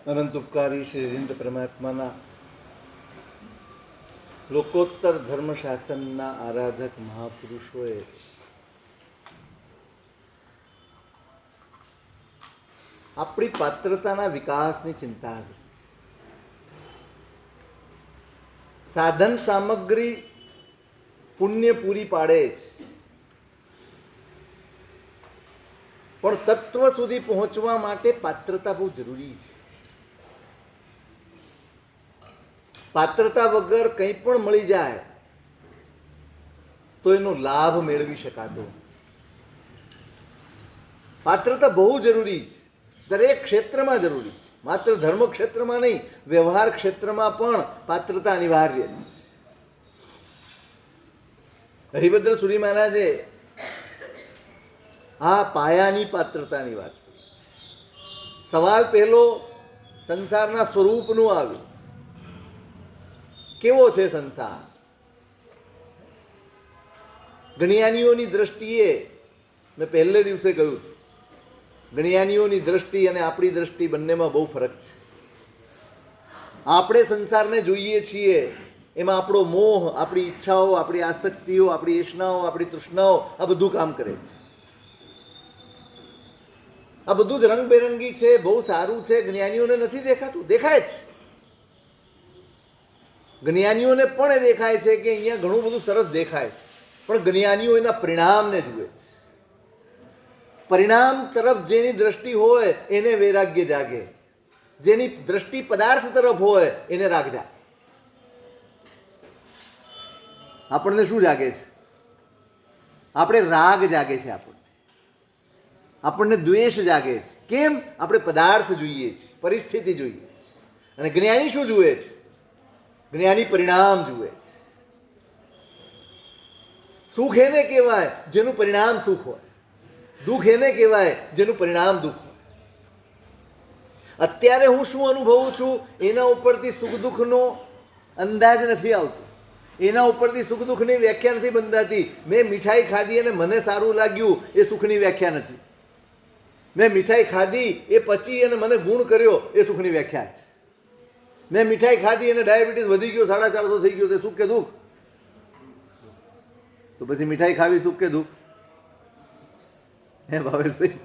અનંત ઉપકારી શ્રી હરિન્દ્ર પરમાત્માના લોકોત્તર ધર્મ શાસનના આરાધક મહાપુરુષોએ આપણી પાત્રતાના વિકાસની ચિંતા કરી. સાધન સામગ્રી પુણ્ય પૂરી પાડે છે, પણ તત્વ સુધી પહોંચવા માટે પાત્રતા બહુ જરૂરી છે. પાત્રતા વગર કંઈ પણ મળી જાય તો એનો લાભ મેળવી શકાતો. પાત્રતા બહુ જરૂરી છે, દરેક ક્ષેત્રમાં જરૂરી છે, માત્ર ધર્મ ક્ષેત્રમાં નહીં, વ્યવહાર ક્ષેત્રમાં પણ પાત્રતા અનિવાર્ય છે. હરિભદ્ર સુરી મહારાજે આ પાયાની પાત્રતાની વાત કરી. સવાલ પહેલો સંસારના સ્વરૂપનું આવ્યું. કેવો છે સંસાર? જ્ઞાનીઓની દ્રષ્ટિએ મેં પહેલે દિવસે કહ્યું, જ્ઞાનીઓની દ્રષ્ટિ અને આપણી દ્રષ્ટિ બંનેમાં બહુ ફરક છે. આપણે સંસારને જોઈએ છીએ એમાં આપણો મોહ, આપણી ઈચ્છાઓ, આપણી આસક્તિઓ, આપણી એષ્ણાઓ, આપણી તૃષ્ણાઓ આ બધું કામ કરે છે. આ બધું જ રંગબેરંગી છે, બહુ સારું છે. જ્ઞાનીઓને નથી દેખાતું? દેખાય જ. જ્ઞાનીઓને પણ એ દેખાય છે કે અહીંયા ઘણું બધું સરસ દેખાય છે, પણ જ્ઞાનીઓ એના પરિણામને જુએ છે. પરિણામ તરફ જેની દ્રષ્ટિ હોય એને વૈરાગ્ય જાગે, જેની દ્રષ્ટિ પદાર્થ તરફ હોય એને રાગ જાગે. આપણને શું જાગે છે? આપણે રાગ જાગે છે, આપણને દ્વેષ જાગે છે. કેમ? આપણે પદાર્થ જોઈએ છીએ, પરિસ્થિતિ જોઈએ છે. અને જ્ઞાની શું જુએ છે? જ્ઞાની પરિણામ જુએ છે. સુખ એને કહેવાય જેનું પરિણામ સુખ હોય, દુઃખ એને કહેવાય જેનું પરિણામ દુઃખ હોય. અત્યારે હું શું અનુભવું છું એના ઉપરથી સુખ દુઃખનો અંદાજ નથી આવતો, એના ઉપરથી સુખ દુઃખની વ્યાખ્યા નથી બંધાતી. મેં મીઠાઈ ખાધી અને મને સારું લાગ્યું એ સુખની વ્યાખ્યા નથી. મેં મીઠાઈ ખાધી એ પચી અને મને ગુણ કર્યો એ સુખની વ્યાખ્યા છે. મેં મીઠાઈ ખાધી અને ડાયાબિટીસ વધી ગયો, 450 થઈ ગયો, તે સુખ કે દુઃખ? તો પછી મીઠાઈ ખાવી સુખ કે દુઃખ? હે ભાવેશભાઈ,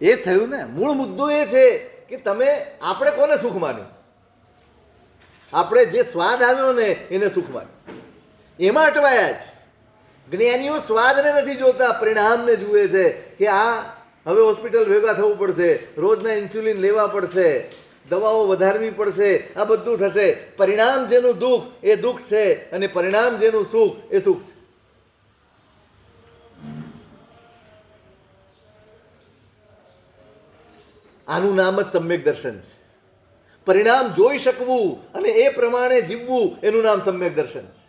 એ થયું ને. મૂળ મુદ્દો એ છે કે તમે આપણે કોને સુખ માન્યું? આપણે જે સ્વાદ આવ્યો ને એને સુખ માન્યું, એમાં અટવાયા છે. જ્ઞાનીઓ સ્વાદને નથી જોતા, પરિણામને જુએ છે કે આ હવે હોસ્પિટલ ભેગા થવું પડશે, રોજના ઇન્સ્યુલિન લેવા પડશે, દવાઓ વધારવી પડશે, આ બધું થશે. પરિણામ જેનું દુઃખ એ દુઃખ છે, અને પરિણામ જેનું સુખ એ સુખ છે. આનું નામ જ સમ્યક દર્શન છે. પરિણામ જોઈ શકવું અને એ પ્રમાણે જીવવું એનું નામ સમ્યક દર્શન છે.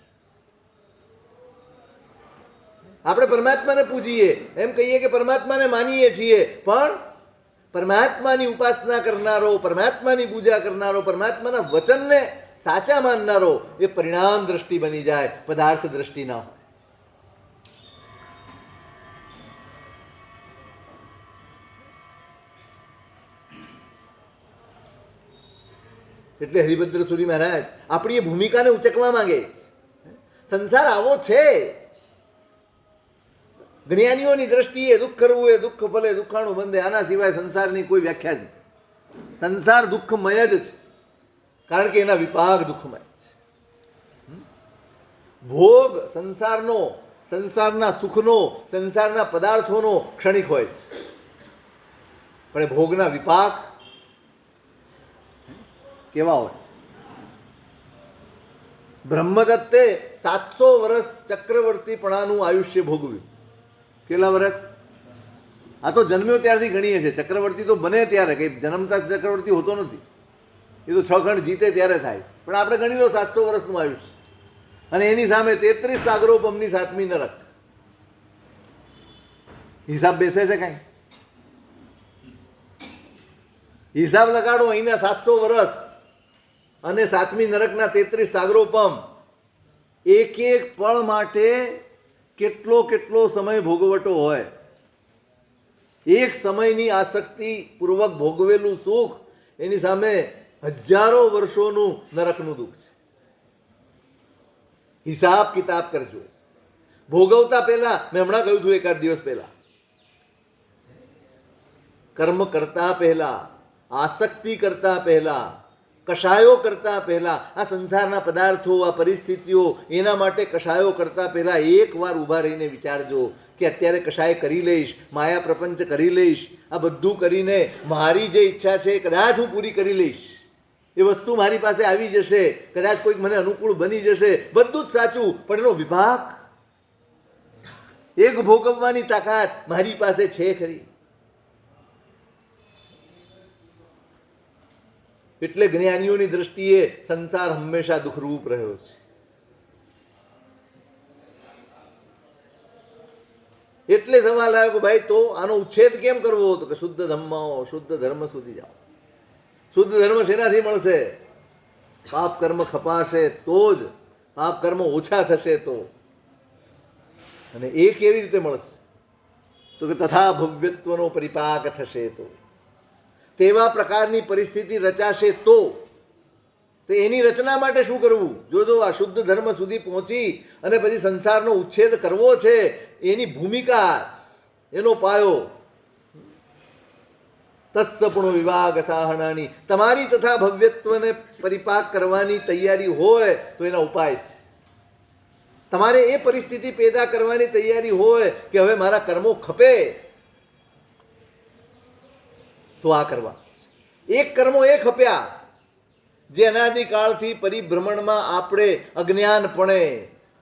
આપણે પરમાત્માને પૂજીએ, એમ કહીએ કે પરમાત્માને માનીએ છીએ, પણ પરમાત્માની ઉપાસના કરનારો, પરમાત્માની પૂજા કરનારો, પરમાત્માના વચનને સાચા માનનારો એ પરિણામ દ્રષ્ટિ બની જાય, પદાર્થ દ્રષ્ટિ ના હોય. એટલે હરિભદ્ર સુરી મહારાજ આપણી એ ભૂમિકાને ઉચકવા માંગે. સંસાર આવો છે. જ્ઞાનીઓની દ્રષ્ટિએ દુઃખ કરવું એ દુઃખ ભલે દુઃખાણું બંધે, આના સિવાય સંસારની કોઈ વ્યાખ્યા જ નથી. સંસાર દુઃખમય જ છે, કારણ કે એના વિપાક દુઃખમય છે. ભોગ સંસારનો, સંસારના સુખનો, સંસારના પદાર્થોનો ક્ષણિક હોય છે, પણ એ ભોગના વિપાક કેવા હોય? બ્રહ્મદત્તે 700 વર્ષ ચક્રવર્તીપણાનું આયુષ્ય ભોગવ્યું. કેટલા વર્ષ? આ તો જન્મ્યો ત્યારથી ગણીએ છીએ. ચક્રવર્તી તો બને ત્યારે, કંઈ જન્મતા ચક્રવર્તી હોતો નથી. એ તો 6 ખંડ જીતે ત્યારે થાય. પણ આપણે ગણી લો 700 વર્ષનું આયુષ્ય, અને એની સામે 33 સાગરોપમની 7મી નરક. હિસાબ બેસે છે કાંઈ? હિસાબ લગાડો. અહીંના 700 વર્ષ અને 7મી નરકના 33 સાગરોપમ. એક એક પળ માટે કેટલો કેટલો સમય ભોગવટો હોય. એક સમયની આસક્તિ પૂર્વક ભોગવેલું સુખ એની સામે હજારો વર્ષોનું નરકનું દુઃખ છે. હિસાબ કિતાબ કરજો. ભોગવતા પહેલા મેં હમણાં કહ્યું હતું એકાદ દિવસ પહેલા, કર્મ કરતા પહેલા, આસક્તિ કરતા પહેલા, કશાયો કરતા પહેલા, આ સંસારના પદાર્થો, આ પરિસ્થિતિઓ, એના માટે કશાયો કરતા પહેલા એકવાર ઊભા રહીને વિચારજો કે અત્યારે કશાય કરી લઈશ, માયા પ્રપંચ કરી લઈશ, આ બધું કરીને મારી જે ઈચ્છા છે કદાચ હું પૂરી કરી લઈશ, એ વસ્તુ મારી પાસે આવી જશે, કદાચ કોઈક મને અનુકૂળ બની જશે, બધું જ સાચું, પણ એનો વિભાગ, એક ભોગવવાની તાકાત મારી પાસે છે ખરી? એટલે જ્ઞાનીઓની દ્રષ્ટિએ સંસાર હંમેશા દુઃખરૂપ રહ્યો છે. એટલે સવાલ આવ્યો કે ભાઈ તો આનો ઉચ્છેદ કેમ કરવો? તો કે શુદ્ધ ધર્મ સુધી જાઓ. શુદ્ધ ધર્મ શેનાથી મળશે? પાપ કર્મ ખપાશે તો જ, પાપ કર્મ ઓછા થશે તો. અને એ કેવી રીતે મળશે? તો કે તથા ભવ્યત્વનો પરિપાક થશે તો, તેવા પ્રકારની પરિસ્થિતિ રચાશે તો એની રચના માટે શું કરવું? જો આ શુદ્ધ ધર્મ સુધી પહોંચી અને પછી સંસારનો ઉચ્છેદ કરવો છે, એની ભૂમિકા, એનો પાયો તત્સપૂર્ણ વિભાગ સાહનાની, તમારી તથા ભવ્યત્વને પરિપાક કરવાની તૈયારી હોય તો એના ઉપાય છે. તમારે એ પરિસ્થિતિ પેદા કરવાની તૈયારી હોય કે હવે મારા કર્મો ખપે તો આ કરવા. એક કર્મો એ ખપ્યા જે અનાદિકાળથી પરિભ્રમણમાં આપણે અજ્ઞાનપણે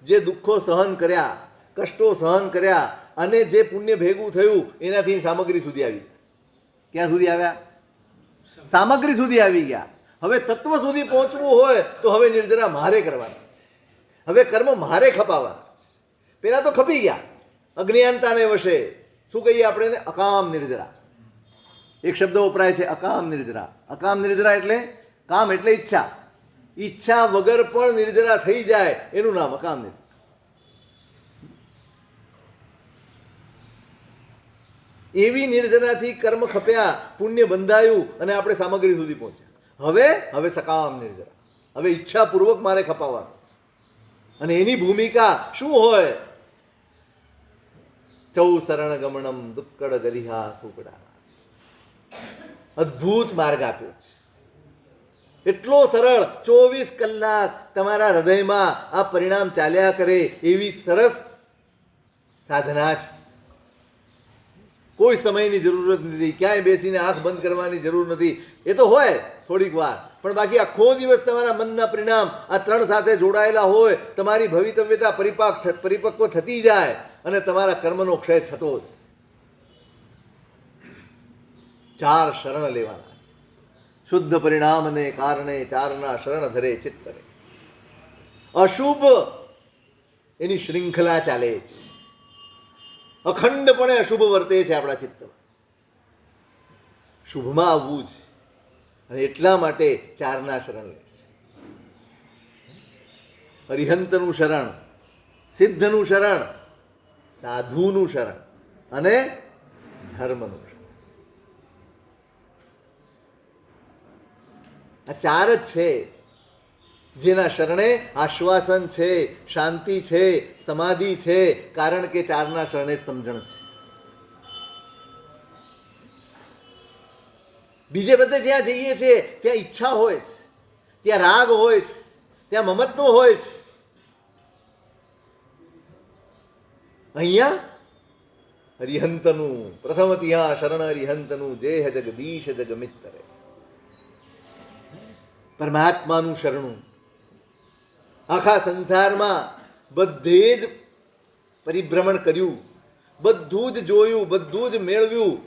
જે દુઃખો સહન કર્યા, કષ્ટો સહન કર્યા, અને જે પુણ્ય ભેગું થયું એનાથી સામગ્રી સુધી આવી. ક્યાં સુધી આવ્યા? સામગ્રી સુધી આવી ગયા. હવે તત્વ સુધી પહોંચવું હોય તો હવે નિર્જરા મારે કરવાના છે, હવે કર્મ મારે ખપાવાના છે. પેલા તો ખપી ગયા અજ્ઞાનતાને વશે. શું કહીએ આપણે એને? અકામ નિર્જરા. એક શબ્દ વપરાય છે, અકામ નિર્જરા. અકામ નિર્જરા એટલે કામ એટલે ઈચ્છા, ઈચ્છા વગર પણ નિર્જરા થઈ જાય એનું નામ અકામ નિર્જરા. એવી નિર્જરાથી કર્મ ખપ્યા, પુણ્ય બંધાયું અને આપણે સામગ્રી સુધી પહોંચ્યા. હવે સકામ નિર્જરા, હવે ઈચ્છાપૂર્વક મારે ખપાવવાનું. અને એની ભૂમિકા શું હોય? ચૌ શરણ ગમનમ દુક્કડ ગરિહા સુકડા. અદ્ભુત માર્ગ આપ્યો છે, એટલો સરળ. 24 કલાક તમારા હૃદયમાં આ પરિણામ ચાલ્યા કરે એવી સરસ સાધના છે. કોઈ સમયની જરૂરત નથી, ક્યાંય બેસીને આંખ બંધ કરવાની જરૂર નથી. એ તો હોય થોડીક વાર, પણ બાકી આખો દિવસ તમારા મનના પરિણામ આ ત્રણ સાથે જોડાયેલા હોય, તમારી ભવિતવ્યતા પરિપક્વ થતી જાય અને તમારા કર્મનો ક્ષય થતો જ. 4 શરણ લેવાના છે. શુદ્ધ પરિણામને કારણે ચારના શરણ ધરે ચિત્તરે. અશુભ એની શૃંખલા ચાલે છે, અખંડપણે અશુભ વર્તે છે આપણા ચિત્તમાં. શુભમાં આવવું છે અને એટલા માટે 4ના શરણ લે છે. અરિહંતનું શરણ, સિદ્ધનું શરણ, સાધુનું શરણ અને ધર્મનું શરણ. આ 4 જ છે જેના શરણે આશ્વાસન છે, શાંતિ છે, સમાધિ છે, કારણ કે 4ના શરણે જ સમજણ છે. બીજે બધે જ્યાં જઈએ છીએ ત્યાં ઈચ્છા હોય છે, ત્યાં રાગ હોય છે, ત્યાં મમત્વ હોય છે. અહીંયા હરિહંતનું પ્રથમ ત્યાં શરણ હરિહંતનું જેહ જગદીશ જગમિત્તરે. પરમાત્માનું શરણું. આખા સંસારમાં બધે જ પરિભ્રમણ કર્યું, બધું જ જોયું, બધું જ મેળવ્યું,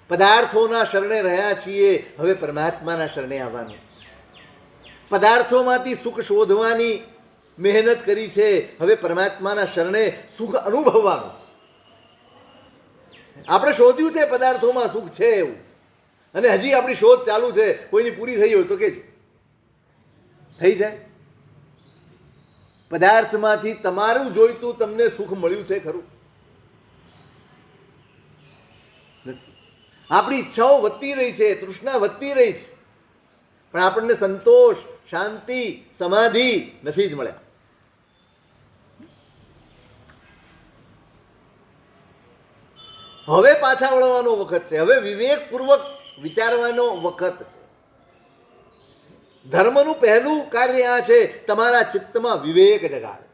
પદાર્થોના શરણે રહ્યા છીએ. હવે પરમાત્માના શરણે આવવાનું. પદાર્થોમાંથી સુખ શોધવાની મહેનત કરી છે, હવે પરમાત્માના શરણે સુખ અનુભવવાનું છે. આપણે શોધ્યું છે પદાર્થોમાં સુખ છે એવું, અને હજી આપણી શોધ ચાલુ છે. કોઈની પૂરી થઈ હોય તો કેજો, થઈ જાય. પદાર્થમાંથી તમારું જોઈતું તમને સુખ મળ્યું છે ખરું? નથી. આપણી ઈચ્છાઓ વધતી રહી છે, તૃષ્ણા વધતી રહી છે, પણ આપણને સંતોષ, શાંતિ, સમાધિ નથી જ મળ્યા. હવે પાછા વળવાનો વખત છે. હવે વિવેકપૂર્વક વિચારવાનો વખત છે. ધર્મનું પહેલું કાર્ય આ છે, તમારા ચિત્તમાં વિવેક જગાડે.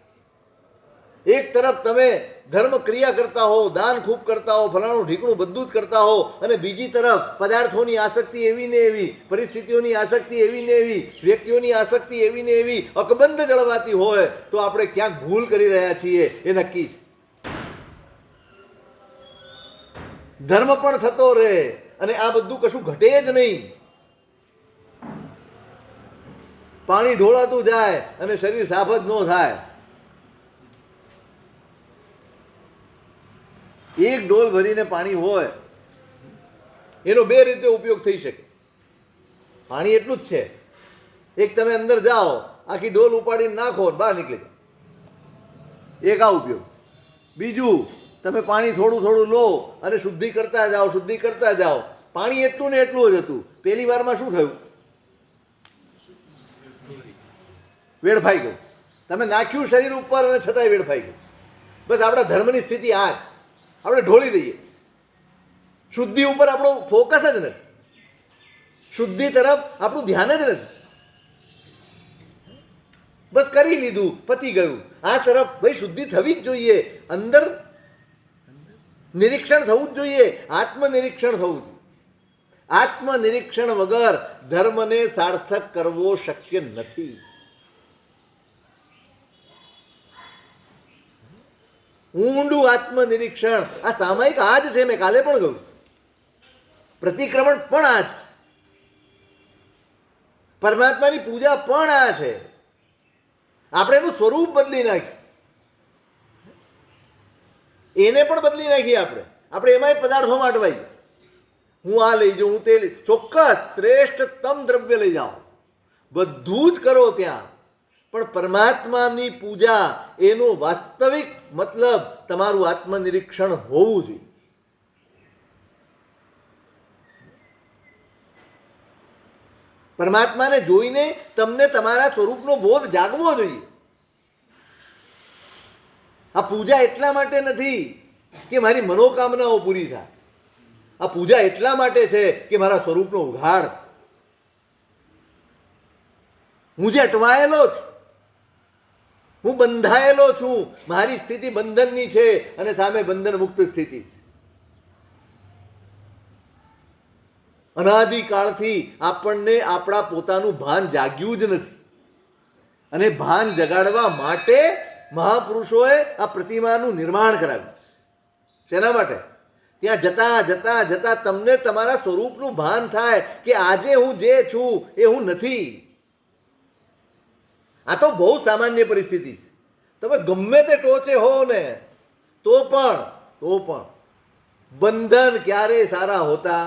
એક તરફ તમે ધર્મ ક્રિયા કરતા હો, દાન ખૂબ કરતા હો, ફલાણું ઢીકણું બધું જ કરતા હો, અને બીજી તરફ પદાર્થોની આસક્તિ એવી ને એવી, પરિસ્થિતિઓની આસક્તિ એવી ને એવી, વ્યક્તિઓની આસક્તિ એવી ને એવી અકબંધ જળવાતી હોય, તો આપણે ક્યાંક ભૂલ કરી રહ્યા છીએ એ નક્કી છે. ધર્મ પણ થતો રહે અને આ બધું કશું ઘટે જ નહીં. પાણી ઢોળાતું જાય અને શરીર સાફ જ ન થાય. એક ડોલ ભરીને પાણી હોય એનો બે રીતે ઉપયોગ થઈ શકે. પાણી એટલું જ છે, એક તમે અંદર જાઓ, આખી ડોલ ઉપાડીને નાખો, બહાર નીકળી જાઓ, એક આ ઉપયોગ છે. બીજું, તમે પાણી થોડું થોડું લો અને શુદ્ધિ કરતા જાઓ, શુદ્ધિ કરતા જાઓ. પાણી એટલું ને એટલું જ હતું, પહેલી વારમાં શું થયું? વેડફાઈ ગયું. તમે નાખ્યું શરીર ઉપર અને છતાંય વેડફાઈ ગયું. બસ આપણા ધર્મની સ્થિતિ આ જ, આપણે ઢોળી દઈએ. શુદ્ધિ ઉપર આપણો ફોકસ જ નથી, શુદ્ધિ તરફ આપણું ધ્યાન જ નથી. બસ કરી લીધું, પતી ગયું. આ તરફ ભાઈ શુદ્ધિ થવી જ જોઈએ, અંદર નિરીક્ષણ થવું જ જોઈએ, આત્મનિરીક્ષણ થવું જોઈએ. આત્મનિરીક્ષણ વગર ધર્મને સાર્થક કરવો શક્ય નથી. ઊંડું આત્મનિરીક્ષણ આ સામાયિક આ જ છે. મેં કાલે પણ કહ્યું, પ્રતિક્રમણ પણ આ જ, પરમાત્માની પૂજા પણ આ છે. આપણે એનું સ્વરૂપ બદલી નાખ્યું, એને પણ બદલી નાખીએ આપણે એમાંય પદાર્થોમાં અટવાઈ. હું આ લઈ જાઉં, હું તે લઈ, ચોક્કસ શ્રેષ્ઠતમ દ્રવ્ય લઈ જાઓ, બધું જ કરો ત્યાં, પણ પરમાત્માની પૂજા એનો વાસ્તવિક મતલબ તમારું આત્મનિરીક્ષણ હોવું જોઈએ. પરમાત્માને જોઈને તમને તમારા સ્વરૂપનો બોધ જાગવો જોઈએ. આ પૂજા એટલા માટે નથી કે મારી મનોકામનાઓ પૂરી થાય. આ પૂજા એટલા માટે છે કે મારા સ્વરૂપનો ઉઘાડ. હું જે અટવાયેલો છું, હું બંધાયેલો છું, મારી સ્થિતિ બંધનની છે અને સામે બંધન મુક્ત સ્થિતિ છે. અનાદિકાળથી આપણને આપણા પોતાનું ભાન જાગ્યું જ નથી, અને ભાન જગાડવા માટે મહાપુરુષોએ આ પ્રતિમાનું નિર્માણ કરાવ્યું. શેના માટે? ત્યાં જતા જતા જતા તમને તમારા સ્વરૂપનું ભાન થાય કે આજે હું જે છું એ હું નથી. આ તો બહુ સામાન્ય પરિસ્થિતિ છે. તમે ગમે તે ટોચે હો ને તો પણ બંધન ક્યારે સારા હોતા?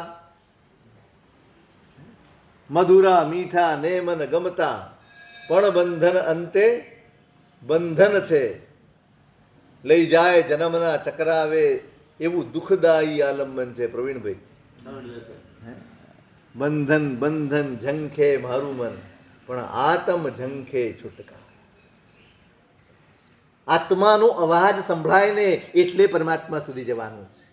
મધુરા મીઠા ને મન ગમતા, પણ બંધન અંતે બંધન છે. લઈ જાય જન્મના ચક્રાવે, એવું દુઃખદાયી આલંબન છે. પ્રવીણભાઈ, બંધન બંધન ઝંખે મારું મન, પણ આત્મ ઝંખે છૂટકા. આત્માનો અવાજ સંભળાય ને એટલે પરમાત્મા સુધી જવાનું છે.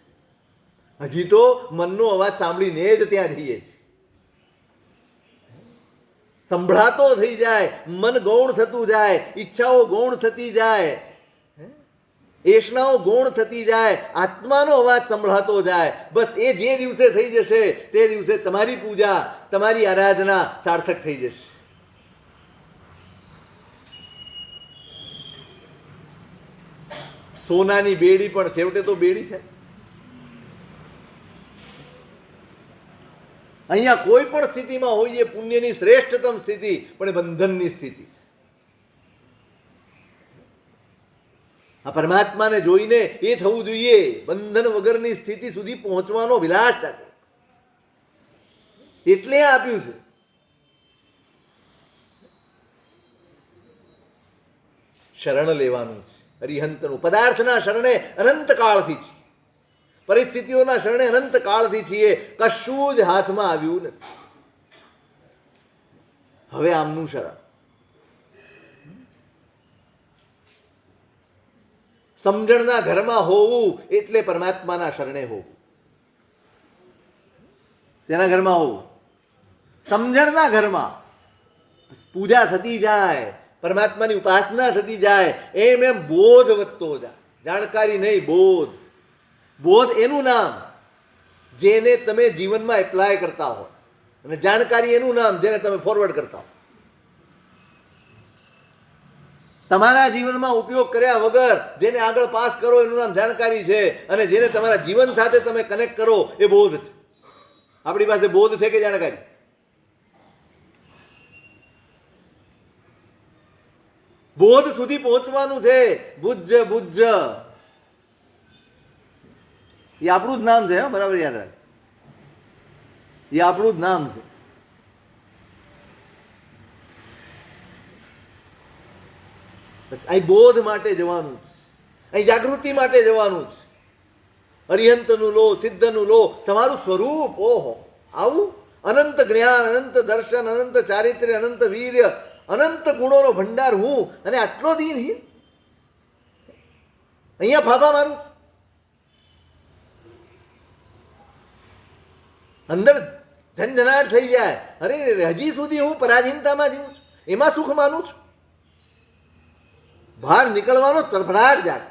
હજી તો મનનો અવાજ સાંભળીને જ ત્યાં જઈએ છીએ. સંભળાતો થઈ જાય, મન ગૌણ થતું જાય, ઈચ્છાઓ ગૌણ થતી જાય, એશનાઓ ગૌણ થતી જાય, આત્માનો અવાજ સંભળાતો જાય. બસ એ જે દિવસે થઈ જશે તે દિવસે તમારી પૂજા, તમારી આરાધના સાર્થક થઈ જશે. સોનાની બેડી પણ છેવટે તો બેડી છે. અહીંયા કોઈ પણ સ્થિતિમાં હોઈએ, પુણ્યની શ્રેષ્ઠતમ સ્થિતિ પણ એ બંધનની સ્થિતિ છે. આ પરમાત્માને જોઈને એ થવું જોઈએ, બંધન વગરની સ્થિતિ સુધી પહોંચવાનો વિલાસ છે. એટલે આપ્યું છે. શરણ લેવાનું છે. અરિહંતનું પદાર્થના શરણે અનંત કાળથી છે. પરિસ્થિતિઓના શરણે અનંત કાળથી છીએ, કશું જ હાથમાં આવ્યું નથી. હવે આમનું શરણ. સમજણના ઘરમાં હોવું એટલે પરમાત્માના શરણે હોવું. શેના ઘરમાં હોવું? સમજણના ઘરમાં. પૂજા થતી જાય, પરમાત્માની ઉપાસના થતી જાય, એમ એમ બોધ વધતો જાય. જાણકારી નહીં, બોધ. બોધ એનું નામ જેને તમે જીવનમાં એપ્લાય કરતા હો, અને જાણકારી એનું નામ જેને તમે ફોરવર્ડ કરતા હો. તમારા જીવનમાં ઉપયોગ કર્યા વગર જેને આગળ પાસ કરો એનું નામ જાણકારી છે, અને જેને તમારા જીવન સાથે તમે કનેક્ટ કરો એ બોધ છે. આપણી પાસે બોધ છે કે જાણકારી? બોધ સુધી પહોંચવાનું છે. બુજ્જ બુજ્જ એ આપણું જ નામ છે. બરાબર યાદ રાખ, એ આપણું જ નામ છે. બસ અહીં બોધ માટે જવાનું છે, અહીં જાગૃતિ માટે જવાનું છે. અરિહંતનું લો, સિદ્ધનું લો, તમારું સ્વરૂપ. ઓહો, આવું અનંત જ્ઞાન, અનંત દર્શન, અનંત ચારિત્ર્ય, અનંત વીર્ય, અનંત ગુણોનો ભંડાર હું, અને આટલો દીનહીન અહીંયા ફાફા મારું. અંદર ઝંઝનાટ થઈ જાય. અરે હજી સુધી હું પરાધીનતામાં જીવું છું, એમાં સુખ માનું છું. બહાર નીકળવાનો તરફડાટ જાગ.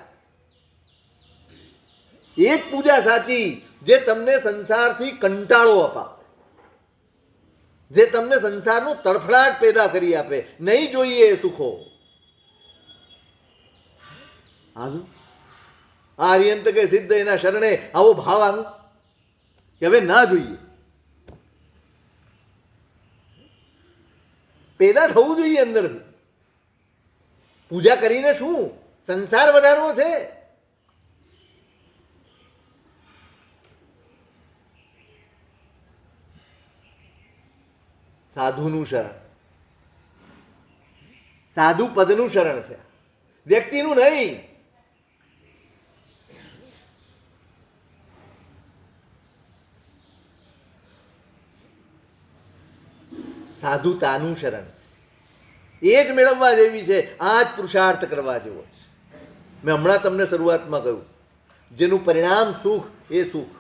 એક પૂજા સાચી જે તમને સંસારથી કંટાળો અપાવે, જે તમને સંસારનો તડફડાટ પેદા કરી આપે. નહીં જોઈએ એ સુખો. આજુ આ અરિયંત કે સિદ્ધ એના શરણે આવો ભાવ આવ્યો કે હવે ના જોઈએ. પેદા થવું જોઈએ અંદરથી. પૂજા કરીને શું સંસાર વધારવો છે? સાધુનું શરણ, સાધુ પદનું શરણ છે, વ્યક્તિનું નહીં. સાધુતાનું શરણ છે. એ જ મેળવવા જેવી છે. આ જ પુરુષાર્થ કરવા જેવો છે. મેં હમણાં તમને શરૂઆતમાં કહ્યું, જેનું પરિણામ સુખ, એ સુખ.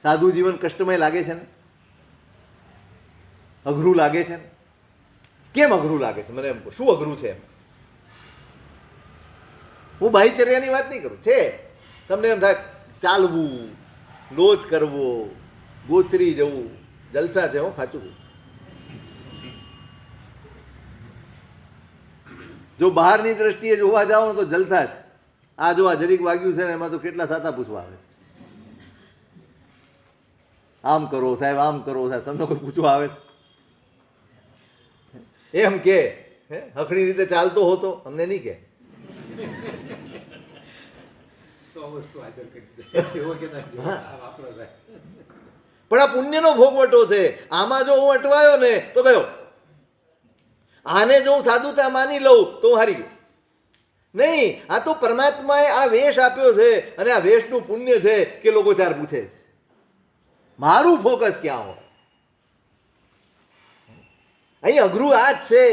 સાધુ જીવન કષ્ટમય લાગે છે ને, અઘરું લાગે છે ને. કેમ અઘરું લાગે છે? મને એમ કહો, શું અઘરું છે? એમ હું બાહ્યચર્યાની વાત નહીં કરું. છે તમને એમ થાય ચાલવું, લોચ કરવો, ગોચરી જવું, જલસા છે. હું ખાચું. જો બહારની દ્રષ્ટિએ જોવા જાઓ તો જલસા છે. આ જો આ જરીક વાગ્યું છે ને, એમાં તો કેટલા સાતા પૂછવા આવે છે. આમ કરો સાહેબ, આમ કરો સાહેબ. તમને કોઈ પૂછવા આવે છે? એમ કે હખણી રીતે ચાલતો હોતો અમને નહીં કે. પણ આ પુણ્યનો ભોગવટો છે. આમાં જો હું અટવાયો ને તો ગયો. આને જો હું સાધુતા માની લઉં તો હું હારી ગયો. નહીં, આ તો પરમાત્માએ આ વેશ આપ્યો છે, અને આ વેશનું પુણ્ય છે કે લોકો ચાર પૂછે છે. મારું ફોકસ ક્યાં હોય? અહીં અઘરું આ જ છે.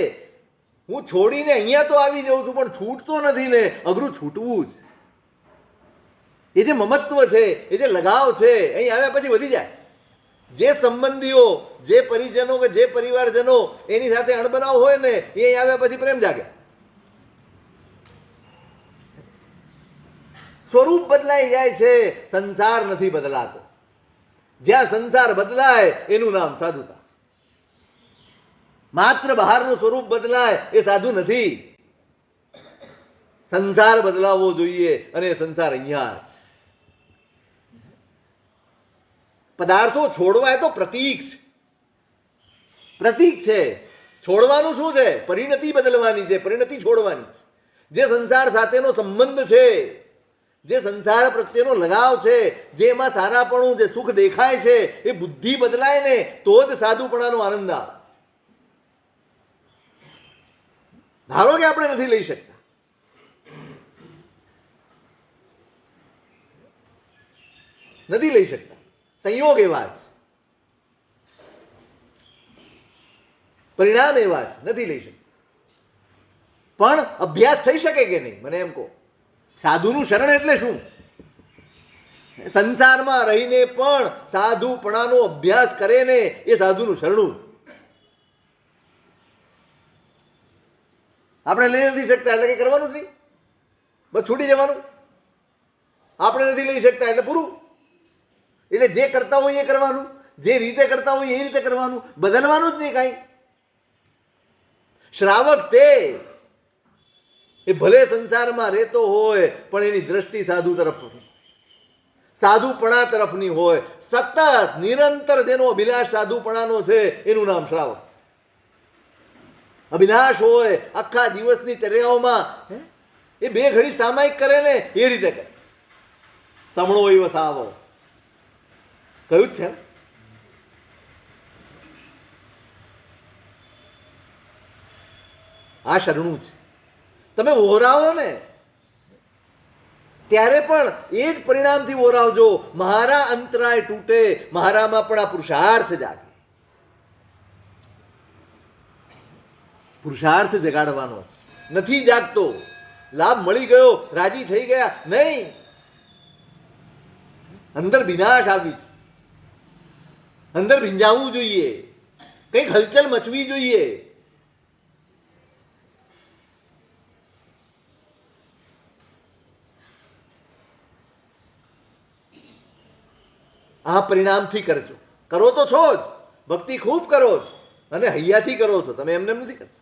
હું છોડીને અહીંયા તો આવી જાઉં છું, પણ છૂટતો નથી ને. અઘરું છૂટવું જ. એ જે મમત્વ છે, એ જે લગાવ છે, અહીં આવ્યા પછી વધી જાય. જે સંબંધીઓ, જે પરિજનો કે જે પરિવારજનો એની સાથે અણબનાવ હોય ને, એ અહીં આવ્યા પછી પ્રેમ જાગે. સ્વરૂપ બદલાઈ જાય છે, સંસાર નથી બદલાતો. જ્યાં સંસાર બદલાય એનું નામ સાધુતા. માત્ર બહારનું સ્વરૂપ બદલાય એ સાધુ નથી. સંસાર બદલાવવો જોઈએ, અને સંસાર અહીંયા જ. પદાર્થો છોડવા એ તો પ્રતીક છે. પ્રતીક છે. છોડવાનું શું છે? પરિણતિ બદલવાની છે, પરિણતિ છોડવાની છે. જે સંસાર સાથેનો સંબંધ છે, જે સંસાર પ્રત્યેનો લગાવ છે, જે એમાં સારાપણું, જે સુખ દેખાય છે, એ બુદ્ધિ બદલાય ને તો જ સાધુપણાનો આનંદ આવે. ધારો કે આપણે નથી લઈ શકતા, નથી લઈ શકતા, સંયોગ એવા જ, પરિણામ એવા જ, નથી લઈ શકતા. પણ અભ્યાસ થઈ શકે કે નહીં, મને એમ કહો. સાધુનું શરણ એટલે શું? સંસારમાં રહીને પણ સાધુપણાનો અભ્યાસ કરે ને એ સાધુનું શરણું. આપણે લઈ નથી શકતા એટલે કંઈ કરવાનું નથી, બસ છૂટી જવાનું. આપણે નથી લઈ શકતા એટલે પૂરું. એટલે જે કરતા હોય એ કરવાનું, જે રીતે કરતા હોય એ રીતે કરવાનું, બદલવાનું જ નહીં કાંઈ. શ્રાવક તે એ ભલે સંસારમાં રહેતો હોય પણ એની દ્રષ્ટિ સાધુ તરફ, સાધુપણા તરફની હોય. સતત નિરંતર જેનો અભિલાષ સાધુપણાનો છે એનું નામ શ્રાવક. અભિલાષ હોય આખા દિવસની ચર્યાઓમાં, એ બે ઘડી સામાયિક કરે ને એ રીતે કરે. સમણો એવો સાવો કહ્યું જ છે. આ શરણું છે. તમે ઓરાવો ને ત્યારે પણ એ જ પરિણામથી ઓરાવજો. મારા અંતરાય તૂટે, મારામાં પણ આ પુરુષાર્થ જાગે. પુરુષાર્થ જગાડવાનો નથી જાગતો. લાભ મળી ગયો, રાજી થઈ ગયા, નહીં. અંદર વિનાશ આવી, અંદર ભીંજાવવું જોઈએ, કંઈક હલચલ મચવી જોઈએ. આ પરિણામથી કરજો. કરો તો છો જ, ભક્તિ ખૂબ કરો છો અને હૈયાથી કરો છો, તમે એમને નથી કરતા,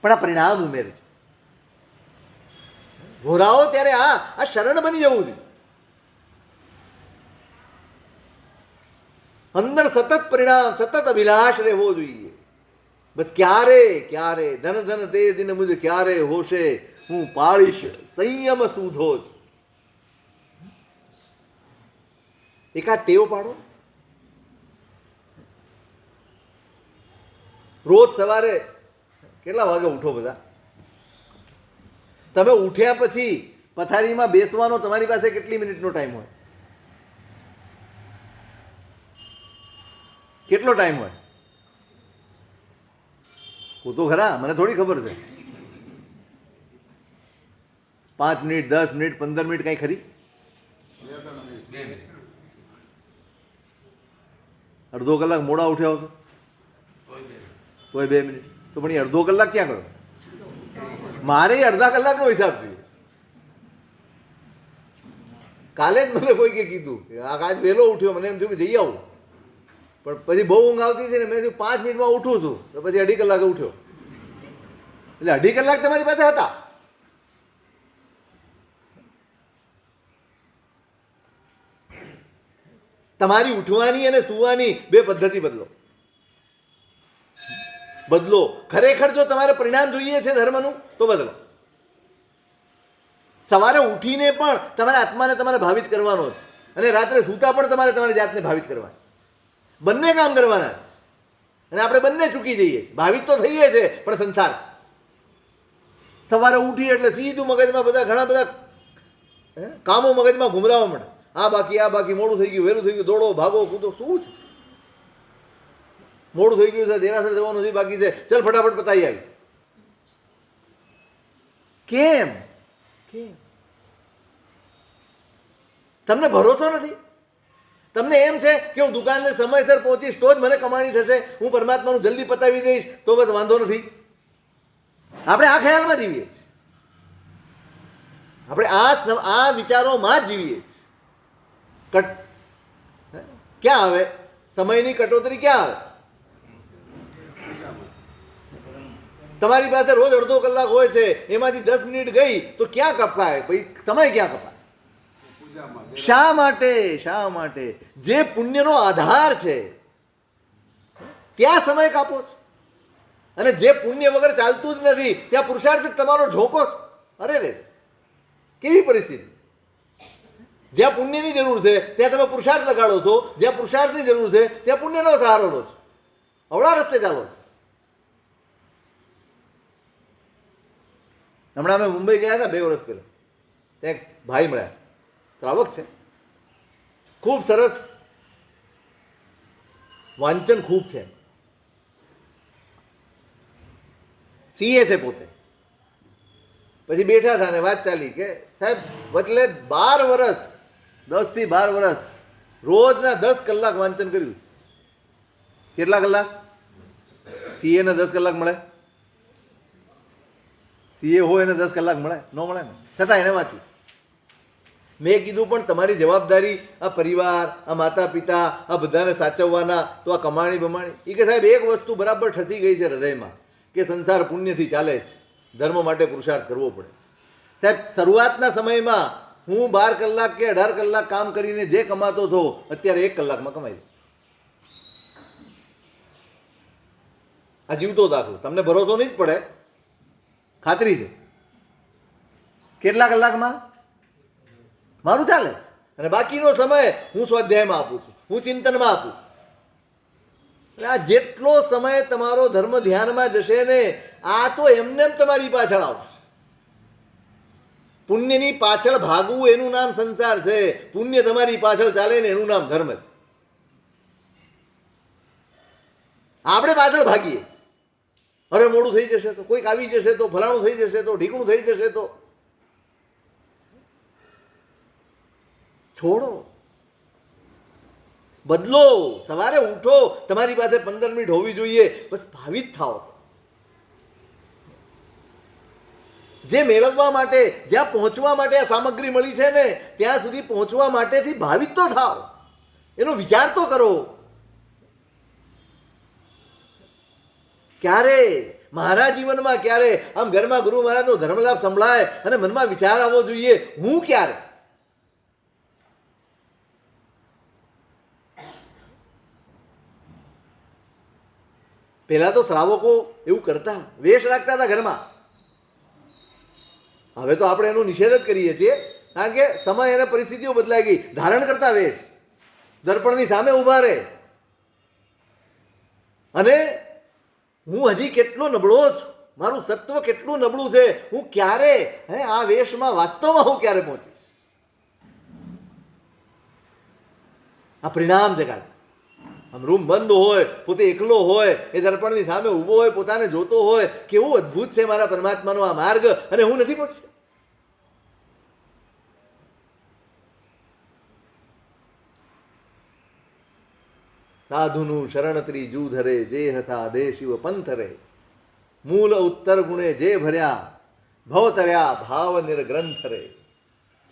પણ આ પરિણામ ઉમેરજો. ઘોરાઓ ત્યારે આ શરણ બની જવું જોઈએ. અંદર સતત પરિણામ, સતત અભિલાષ રહેવો જોઈએ. બસ ક્યારે ક્યારે ધન ધન તે દિન મુજ ક્યારે હોશે, હું પાળીશ સંયમ સુધો જ. એકાદ ટેવ પાડો. રોજ સવારે કેટલા વાગે ઉઠો બધા? તમે ઉઠ્યા પછી પથારીમાં બેસવાનો તમારી પાસે કેટલી મિનિટનો ટાઈમ હોય? કેટલો ટાઈમ હોય? હું તો ખરા, મને થોડી ખબર છે. 5 મિનિટ, 10 મિનિટ, 15 મિનિટ કઈ ખરી? અડધો કલાક મોડા ઉઠ્યા હો તોય 2 મિનિટ, તો પણ એ અડધો કલાક ક્યાં કરો? મારે અડધા કલાકનો હિસાબ જોઈએ. કાલે જ મને કોઈ કીધું આજ વહેલો ઉઠ્યો, મને એમ થયું કે જઈ આવું, પણ પછી બહુ ઊંઘ આવતી હતી ને મેં 5 મિનિટમાં ઉઠું છું, તો પછી 2.5 કલાકે ઉઠ્યો. એટલે 2.5 કલાક તમારી પાસે હતા. તમારી ઉઠવાની અને સુવાની બે પદ્ધતિ બદલો. બદલો. ખરેખર જો તમારે પરિણામ જોઈએ છે ધર્મનું તો બદલો. સવારે ઉઠીને પણ તમારા આત્માને તમારે ભાવિત કરવાનો છે, અને રાત્રે સૂતા પણ તમારે તમારી જાતને ભાવિત કરવાની. બંને કામ કરવાના છે, અને આપણે બંને ચૂકી જઈએ છીએ. ભાવિત તો થઈએ છે પણ સંસાર. સવારે ઉઠી એટલે સીધું મગજમાં બધા ઘણા બધા કામો મગજમાં ઘુમરાવા મળે. આ બાકી, મોડું થઈ ગયું, વહેલું થઈ ગયું, દોડો ભાગો કૂદો. શું છે? મોડું થઈ ગયું છે, દેરાસર જવાનું છે, બાકી છે, ચાલ ફટાફટ પતાવી આવી. કેમ? તમને ભરોસો નથી? તમને એમ છે કે હું દુકાનને સમયસર પહોંચીશ તો જ મને કમાણી થશે, હું પરમાત્માનું જલ્દી પતાવી દઈશ તો બસ વાંધો નથી. આપણે આ ખ્યાલમાં જીવીએ છીએ. આપણે આ વિચારોમાં જ જીવીએ છીએ. ક્યાં આવે સમયની કટોતરી? ક્યાં આવે? તમારી પાસે રોજ અડધો કલાક હોય છે, એમાંથી 10 મિનિટ ગઈ તો ક્યાં કપાય? ભાઈ સમય ક્યાં કપાય? શા માટે? જે પુણ્યનો આધાર છે ત્યાં સમય કાપો છો, અને જે પુણ્ય વગર ચાલતું જ નથી ત્યાં પુરુષાર્થ તમારો ઝોકો છો. અરે રે, કેવી પરિસ્થિતિ! જ્યાં પુણ્યની જરૂર છે ત્યાં તમે પુરુષાર્થ લગાડો છો, જ્યાં પુરુષાર્થની જરૂર છે ત્યાં પુણ્યનો સહારો લો છો. અવળા રસ્તે ચાલો છો. હમણાં અમે મુંબઈ ગયા હતા 2 વર્ષ પહેલા, ત્યાં એક ભાઈ મળ્યા, શ્રાવક છે. ખૂબ સરસ વાંચન ખૂબ છે. સીએ છે પોતે. પછી બેઠા હતા ને વાત ચાલી કે સાહેબ એટલે 12 વર્ષ 10 થી 12 વર્ષ રોજના 10 કલાક વાંચન કર્યું છે. કેટલા કલાક? સીએ ને 10 કલાક મળે? સીએ હોય એને 10 કલાક મળે? ન મળે ને. છતાં એને વાંચ્યું. મેં કીધું પણ તમારી જવાબદારી આ પરિવાર, આ માતા પિતા, આ બધાને સાચવવાના, તો આ કમાણી બમાણી. એ કે સાહેબ એક વસ્તુ બરાબર ઠસી ગઈ છે હૃદયમાં કે સંસાર પુણ્યથી ચાલે છે, ધર્મ માટે પુરુષાર્થ કરવો પડે છે. સાહેબ શરૂઆતના સમયમાં હું 12 કલાક કે 18 કલાક કામ કરીને જે કમાતો હતો અત્યારે 1 કલાકમાં કમાઈ દઉં. આ જીવતો દાખલો, તમને ભરોસો નહીં જ પડે, ખાતરી છે. કેટલા કલાકમાં મારું ચાલે છે, અને બાકીનો સમય હું સ્વાધ્યાયમાં આપું છું, હું ચિંતનમાં આપું છું. એટલે આ જેટલો સમય તમારો ધર્મ ધ્યાનમાં જશે ને, આ તો એમને તમારી પાછળ આવશે. પુણ્યની પાછળ ભાગવું એનું નામ સંસાર છે. પુણ્ય તમારી પાછળ ચાલે ને એનું નામ ધર્મ છે. આપણે પાછળ ભાગીએ, અરે મોડું થઈ જશે તો, કોઈક આવી જશે તો, ફલાણું થઈ જશે તો, ઢીકણું થઈ જશે તો. છોડો, બદલો. સવારે ઉઠો, તમારી પાસે 15 મિનિટ હોવી જોઈએ, બસ ભાવિત થાઓ. જે મેળવવા માટે, જ્યાં પહોંચવા માટે આ સામગ્રી મળી છે ને, ત્યાં સુધી પહોંચવા માટેથી ભાવિત તો થાઓ, એનો વિચાર તો કરો. ક્યારે મારા જીવનમાં ક્યારે આમ ઘરમાં ગુરુ મહારાજનો ધર્મલાભ સંભળાય અને મનમાં વિચાર આવવો જોઈએ, હું ક્યારે? પહેલા તો શ્રાવકો એવું કરતા, વેશ રાખતા હતા ઘરમાં. હવે તો આપણે એનો નિષેધ જ કરીએ છીએ, કારણ કે સમય અને પરિસ્થિતિઓ બદલાઈ ગઈ. ધારણ કરતા વેશ, દર્પણની સામે ઊભા રહે, અને હું હજી કેટલો નબળો છું, મારું સત્વ કેટલું નબળું છે, હું ક્યારે આ વેશમાં વાસ્તવમાં હું ક્યારે પહોંચીશ? આ પરિણામ જગાડ. આમ રૂમ બંધ હોય, પોતે એકલો હોય, એ દર્પણની સામે ઊભો હોય, પોતાને જોતો હોય, કેવું અદ્ભુત છે મારા પરમાત્માનો આ માર્ગ, અને હું નથી પહોંચી. સાધુનું શરણત્રી જૂ ધરે, જે હસા દે શિવ પંથ રે, મૂલ ઉત્તર ગુણે જે ભર્યા, ભવતર્યા ભાવ નિર્ગ્રંથ રે,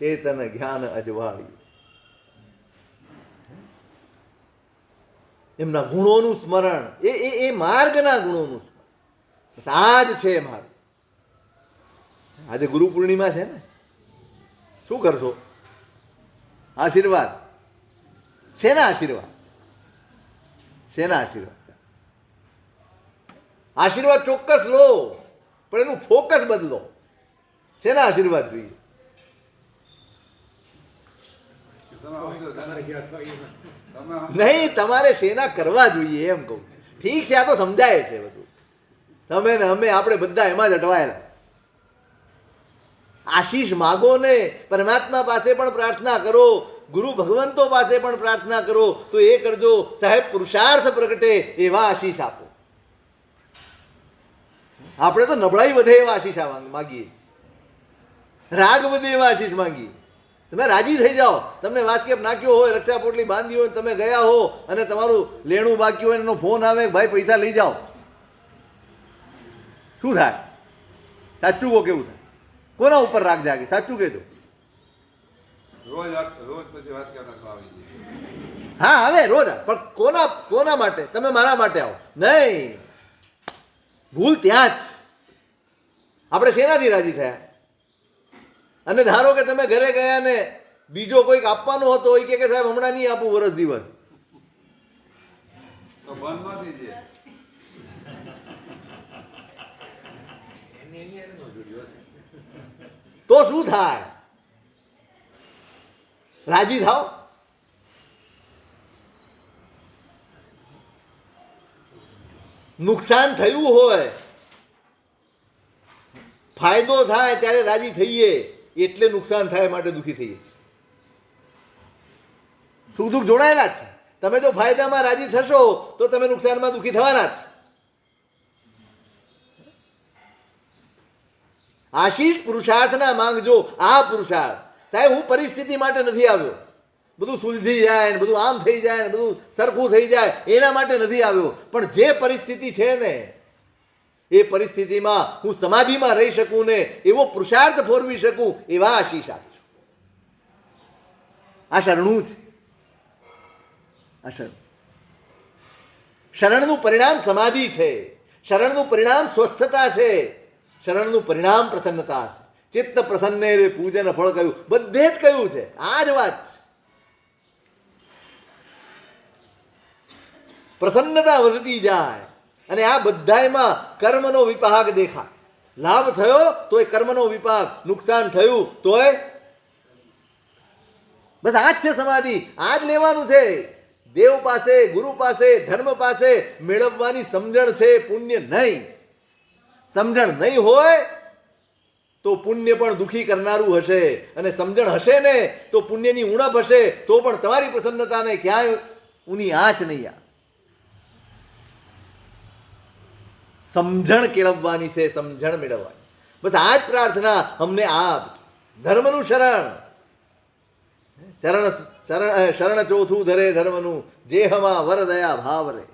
ચેતન જ્ઞાન અજવાળી. એમના ગુણોનું સ્મરણ, એ માર્ગના ગુણોનું સ્મરણ, આ જ છે માર્ગ. આજે ગુરુ પૂર્ણિમા છે ને, શું કરશો? આશીર્વાદ. શેના આશીર્વાદ? શેના આશીર્વાદ? આશીર્વાદ ચોક્કસ લો, પણ એનું ફોકસ બદલો. શેના આશીર્વાદ જોઈએ? નહીં, તમારે શેના કરવા જોઈએ એમ કહું છું. ઠીક છે, આ તો સમજાય છે બધું. તમે ને અમે, આપણે બધા એમાં જ અટવાયેલા. આશીષ માગો ને, પરમાત્મા પાસે પણ પ્રાર્થના કરો, ગુરુ ભગવંતો પાસે પણ પ્રાર્થના કરો, તો એ કરજો સાહેબ, પુરુષાર્થ પ્રગટે એવા આશીષ આપો. આપણે તો નબળાઈ વધે એવા આશીષ માગીએ છીએ, રાગ વધે એવા આશીષ માંગીએ. તમે રાજી થઈ જાઓ, તમને વાસ્કેપ નાખ્યો હોય, રક્ષા પોટલી બાંધી હોય, તમે ગયા હો અને તમારું લેણું બાકી હોય, એનો ફોન આવે, ભાઈ પૈસા લઈ જાઓ, શું થાય? સાચું કહો, કેવું થાય? કોના ઉપર રાગ જાગે? સાચું કહેજો. હા, હવે રોજ, પણ કોના માટે? તમે મારા માટે આવો નહીં. ભૂલ ત્યાં જ. આપણે શેનાથી રાજી થયા? અને ધારો કે તમે ઘરે ગયા ને બીજો કોઈક આપવાનો હતો, એ કે સાહેબ હમણાં નહીં આપું, વરસ દિવસ, તો શું થાય? રાજી થાવ. નુકસાન થયું હોય, ફાયદો થાય ત્યારે રાજી થઈએ, એટલે નુકસાન થાય માટે દુઃખી થઈએ છીએ. સુખ દુઃખ જોડાયેલા જ છે. તમે જો ફાયદામાં રાજી થશો તો તમે નુકસાનમાં દુઃખી થવાના જ. આશીષ પુરુષાર્થના માંગજો. આ પુરુષાર્થ સાહેબ, હું પરિસ્થિતિ માટે નથી આવ્યો, બધું સુલઝી જાય ને બધું આમ થઈ જાય ને બધું સરખું થઈ જાય એના માટે નથી આવ્યો. પણ જે પરિસ્થિતિ છે ને એ પરિસ્થિતિમાં હું સમાધિમાં રહી શકું ને એવો પુરુષાર્થ ફોરવી શકું એવા આશીષ આપજો. આ શરણું છે. આ શરણનું પરિણામ સમાધિ છે. શરણનું પરિણામ સ્વસ્થતા છે. શરણનું પરિણામ પ્રસન્નતા છે. ચિત્ત પ્રસન્ને રે પૂજન ફળ કહ્યું, બધે જ કહ્યું છે. આ જ વાત છે. પ્રસન્નતા વધતી જાય અને આ બધાયમાં કર્મનો વિપાક દેખાય. લાભ થયો તોય કર્મનો વિપાક, નુકસાન થયું તોય. બસ આ જ છે સમાધિ. આ જ લેવાનું છે. દેવ પાસે, ગુરુ પાસે, ધર્મ પાસે મેળવવાની સમજણ છે, પુણ્ય નહીં. સમજણ નહીં હોય તો પુણ્ય પણ દુઃખી કરનારું હશે, અને સમજણ હશે ને તો પુણ્યની ઉણપ હશે તો પણ તમારી પ્રસન્નતાને ક્યાંય ઊની આંચ નહીં આવે. સમજણ કેળવવાની છે, સમજણ મેળવવાની. બસ આ જ પ્રાર્થના અમને આપ. ધર્મનું શરણ, શરણ ચોથું ધરે ધર્મનું, જેહમાં વર દયા ભાવ રે.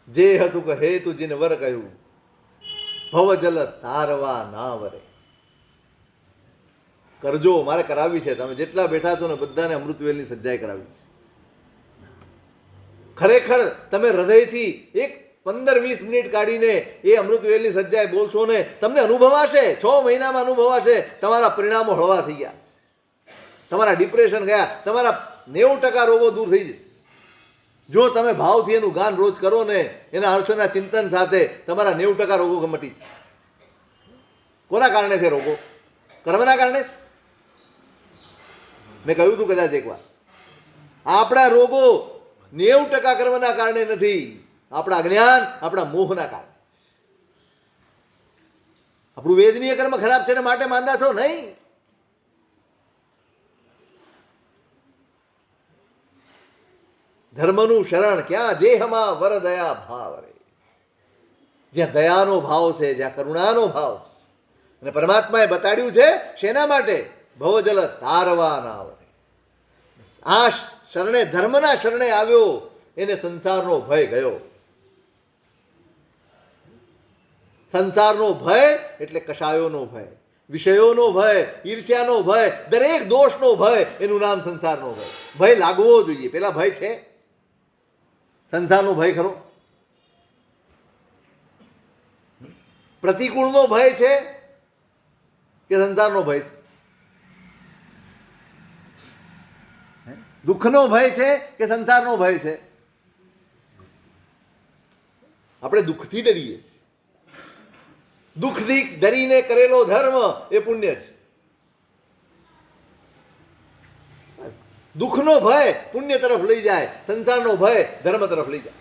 જે હતું કે હેતુ જીને વર કહ્યું, ભવ જલ તારવા ના વરે. કરજો, મારે કરાવી છે. તમે જેટલા બેઠા છો ને બધાને અમૃતવેલની સજ્જાઈ કરાવી છે. ખરેખર તમે હૃદયથી એક 15-20 મિનિટ કાઢીને એ અમૃતવેલની સજ્જાઈ બોલશો ને તમને અનુભવાશે. 6 મહિનામાં અનુભવાશે તમારા પરિણામો હળવા થઈ ગયા, તમારા ડિપ્રેશન ગયા, તમારા 90% રોગો દૂર થઈ જશે. જો તમે ભાવથી એનું ગાન રોજ કરો ને એના અર્થના ચિંતન સાથે, તમારા 90% રોગો મટી જાય. કોના કારણે છે રોગો? કર્મના કારણે છે. મેં કહ્યું હતું કદાચ એકવાર, આપણા રોગો 90% કર્મના કારણે નથી, આપણા અજ્ઞાન, આપણા મોહના કારણે. આપણું વેદનીય કર્મ ખરાબ છે ને માટે માંદા છો નહીં. ધર્મનું શરણ ક્યાં? જેહમાં વર દયા ભાવ રે. જ્યાં દયાનો ભાવ છે, જ્યાં કરુણાનો ભાવ છે. અને પરમાત્માએ બતાડ્યું છે શેના માટે? ભવજલ તારવા ના વરે. આ શરણે, ધર્મના શરણે આવ્યો એને સંસારનો ભય ગયો. સંસારનો ભય એટલે કશાયોનો ભય, વિષયોનો ભય, ઈર્ષ્યાનો ભય, દરેક દોષનો ભય, એનું નામ સંસારનો ભય. ભય લાગવો જોઈએ. પેલા ભય છે? સંસારનો ભય ખરો? પ્રતિકૂળનો ભય છે કે સંસારનો ભય છે? દુઃખનો ભય છે કે સંસારનો ભય છે? આપણે દુઃખથી ડરીએ છીએ. દુઃખથી ડરીને કરેલો ધર્મ એ પુણ્ય છે. દુઃખનો ભય પુણ્ય તરફ લઈ જાય, સંસારનો ભય ધર્મ તરફ લઈ જાય.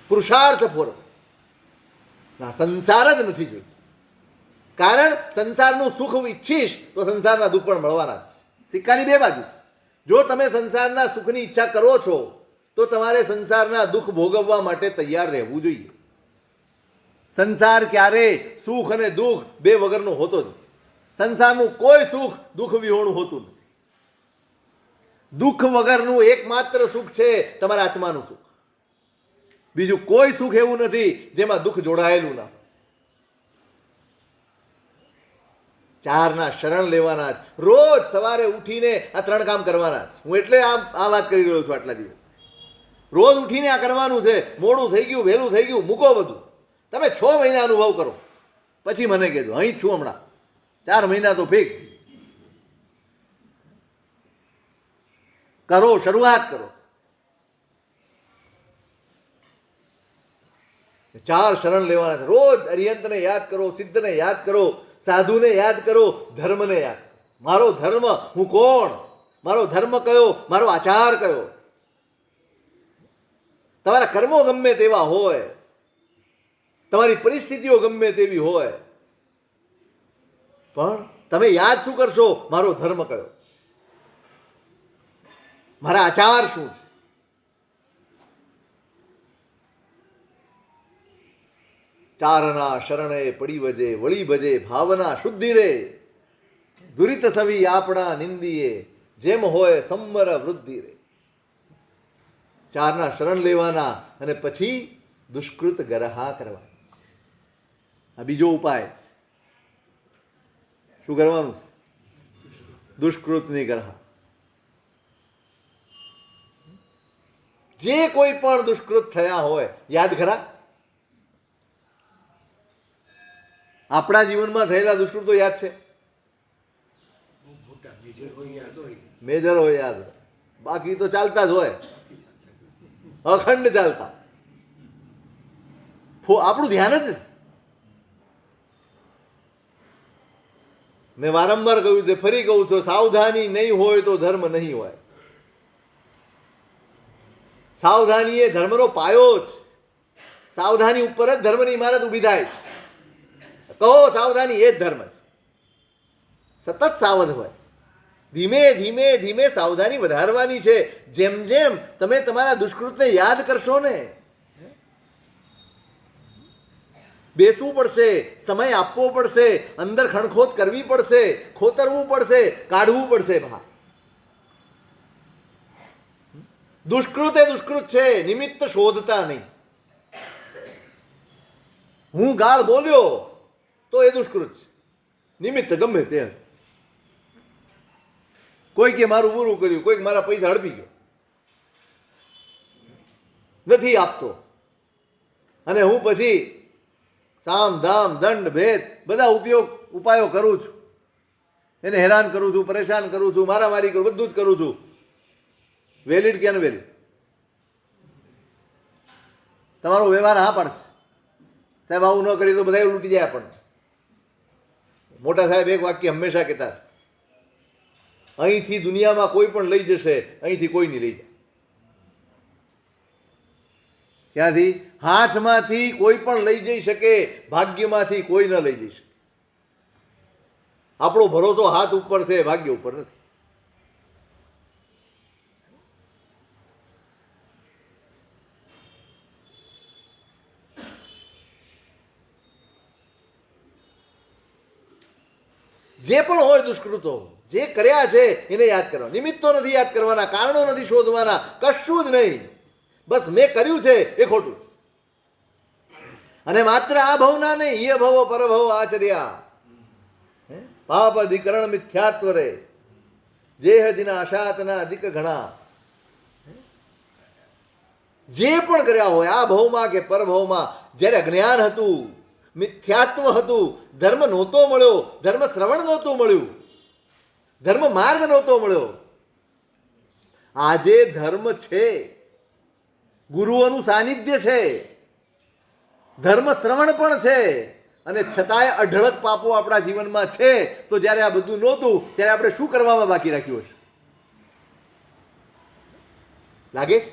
પુરુષાર્થ પૂર્વ સંસાર જ નથી જોઈતો. કારણ સંસારનું સુખ ઈચ્છીશ તો સંસારના દુઃખ પણ મળવાના જ. સિક્કાની બે બાજુ છે. જો તમે સંસારના સુખની ઈચ્છા કરો છો તો તમારે સંસારના દુઃખ ભોગવવા માટે તૈયાર રહેવું જોઈએ. સંસાર ક્યારેય સુખ અને દુઃખ બે વગરનું હોતો જ. સંસારનું કોઈ સુખ દુઃખ વિહોણું હોતું નથી. દુઃખ વગરનું એકમાત્ર સુખ છે તમારા આત્માનું સુખ. બીજું કોઈ સુખ એવું નથી જેમાં દુઃખ જોડાયેલું ના. ચારના શરણ લેવાના જ. રોજ સવારે ઉઠીને આ 3 કામ કરવાના જ. હું એટલે આ વાત કરી રહ્યો છું આટલા દિવસ. રોજ ઉઠીને આ કરવાનું છે. મોડું થઈ ગયું, વહેલું થઈ ગયું, મૂકો બધું. તમે 6 મહિના અનુભવ કરો, પછી મને કહેજો. અહીં જ છું હમણાં. 4 મહિના તો ફિક્સ કરો, શરૂઆત કરો. 4 શરણ લેવાના છે. રોજ અરિહંતને યાદ કરો, સિદ્ધને યાદ કરો, સાધુને યાદ કરો, ધર્મને યાદ કરો. મારો ધર્મ, હું કોણ? મારો ધર્મ કયો? મારો આચાર કયો? તમારા કર્મો ગમે તેવા હોય, તમારી પરિસ્થિતિઓ ગમે તેવી હોય, પણ તમે યાદ શું કરશો? મારો ધર્મ કયો, મારા આચાર શું છે. ચારના શરણે પડી વજે, વળી ભજે ભાવના શુદ્ધિ રે. દુરિત સવી આપણા નિંદીએ, જેમ હોય સંવર વૃદ્ધિ રે. ચારના શરણ લેવાના અને પછી દુષ્કૃત ગરહા કરવાની. આ બીજો ઉપાય છે. શું કરવાનું છે? દુષ્કૃતની ગરહા. જે કોઈ પણ દુષ્કૃત થયા હોય યાદ ખરા? આપણા જીવનમાં થયેલા દુષ્કૃતો યાદ છે? મેજર હોય યાદ, બાકી તો ચાલતા જ હોય, અખંડ ચાલતા. આપણું ધ્યાન જ નથી. મેં વારંવાર કહ્યું છે, ફરી કહું છું, સાવધાની નહીં હોય તો ધર્મ નહીં હોય. સાવધાની એ ધર્મનો પાયો જ. સાવધાની ઉપર જ ધર્મની ઇમારત ઊભી થાય. કહો સાવધાની એ જ ધર્મ છે. સતત સાવધ હોય. ધીમે ધીમે ધીમે સાવધાની વધારવાની છે. જેમ જેમ તમે તમારા દુષ્કૃતને યાદ કરશો ને, બેસવું પડશે, સમય આપવો પડશે, અંદર ખણખોદ કરવી પડશે, ખોતરવું પડશે, કાઢવું પડશે. ભા દુષ્કૃત એ દુષ્કૃત છે, નિમિત્ત શોધતા નહીં. હું ગાળ બોલ્યો તો એ દુષ્કૃત છે, નિમિત્ત ગમે તે. કોઈ કે મારું બુરું કર્યું, કોઈક મારા પૈસા હડપી ગયો, નથી આપતો, અને હું પછી સામ દામ દંડ ભેદ બધા ઉપાયો કરું છું, એને હેરાન કરું છું, પરેશાન કરું છું, મારામારી કરું, બધું જ કરું છું. વેલિડ કે અનવેલિડ? તમારો વ્યવહાર હા પાડશે, સાહેબ આવું ન કરી તો બધા લૂંટી જાય આપણને. મોટા સાહેબ એક વાક્ય હંમેશા કહેતા, અહીંથી દુનિયામાં કોઈ પણ લઈ જશે, અહીંથી કોઈ નહીં લઈ જાય. ક્યાંથી? હાથમાંથી કોઈ પણ લઈ જઈ શકે, ભાગ્યમાંથી કોઈ ન લઈ જઈ શકે. આપણો ભરોસો હાથ ઉપર છે, ભાગ્ય ઉપર નથી. જે પણ હોય દુષ્કૃતો, જે કર્યા છે એને યાદ કરવા. નિમિત્તો નથી યાદ કરવાના, કારણો નથી શોધવાના, કશું જ નહીં. બસ મેં કર્યું છે એ ખોટું છે. અને માત્ર આ ભવના નહીં, એ ભવો પરભવ આચર્યા. પાપ અધિકરણ મિથ્યાત્વ રે, જેહ જીના અશાતના અધિક ઘણા. જે પણ કર્યા હોય આ ભવમાં કે પરભવમાં, જ્યારે અજ્ઞાન હતું, મિથ્યાત્વ હતું, ધર્મ નહોતો મળ્યો, ધર્મ શ્રવણ નહોતું મળ્યું, ધર્મ માર્ગ નહોતો મળ્યો. આજે ધર્મ છે, ગુરુઓનું સાનિધ્ય છે, ધર્મ શ્રવણ પણ છે, અને છતાંય અઢળક પાપો આપણા જીવનમાં છે. તો જ્યારે આ બધું નહોતું ત્યારે આપણે શું કરવામાં બાકી રાખ્યું હશે? લાગે છે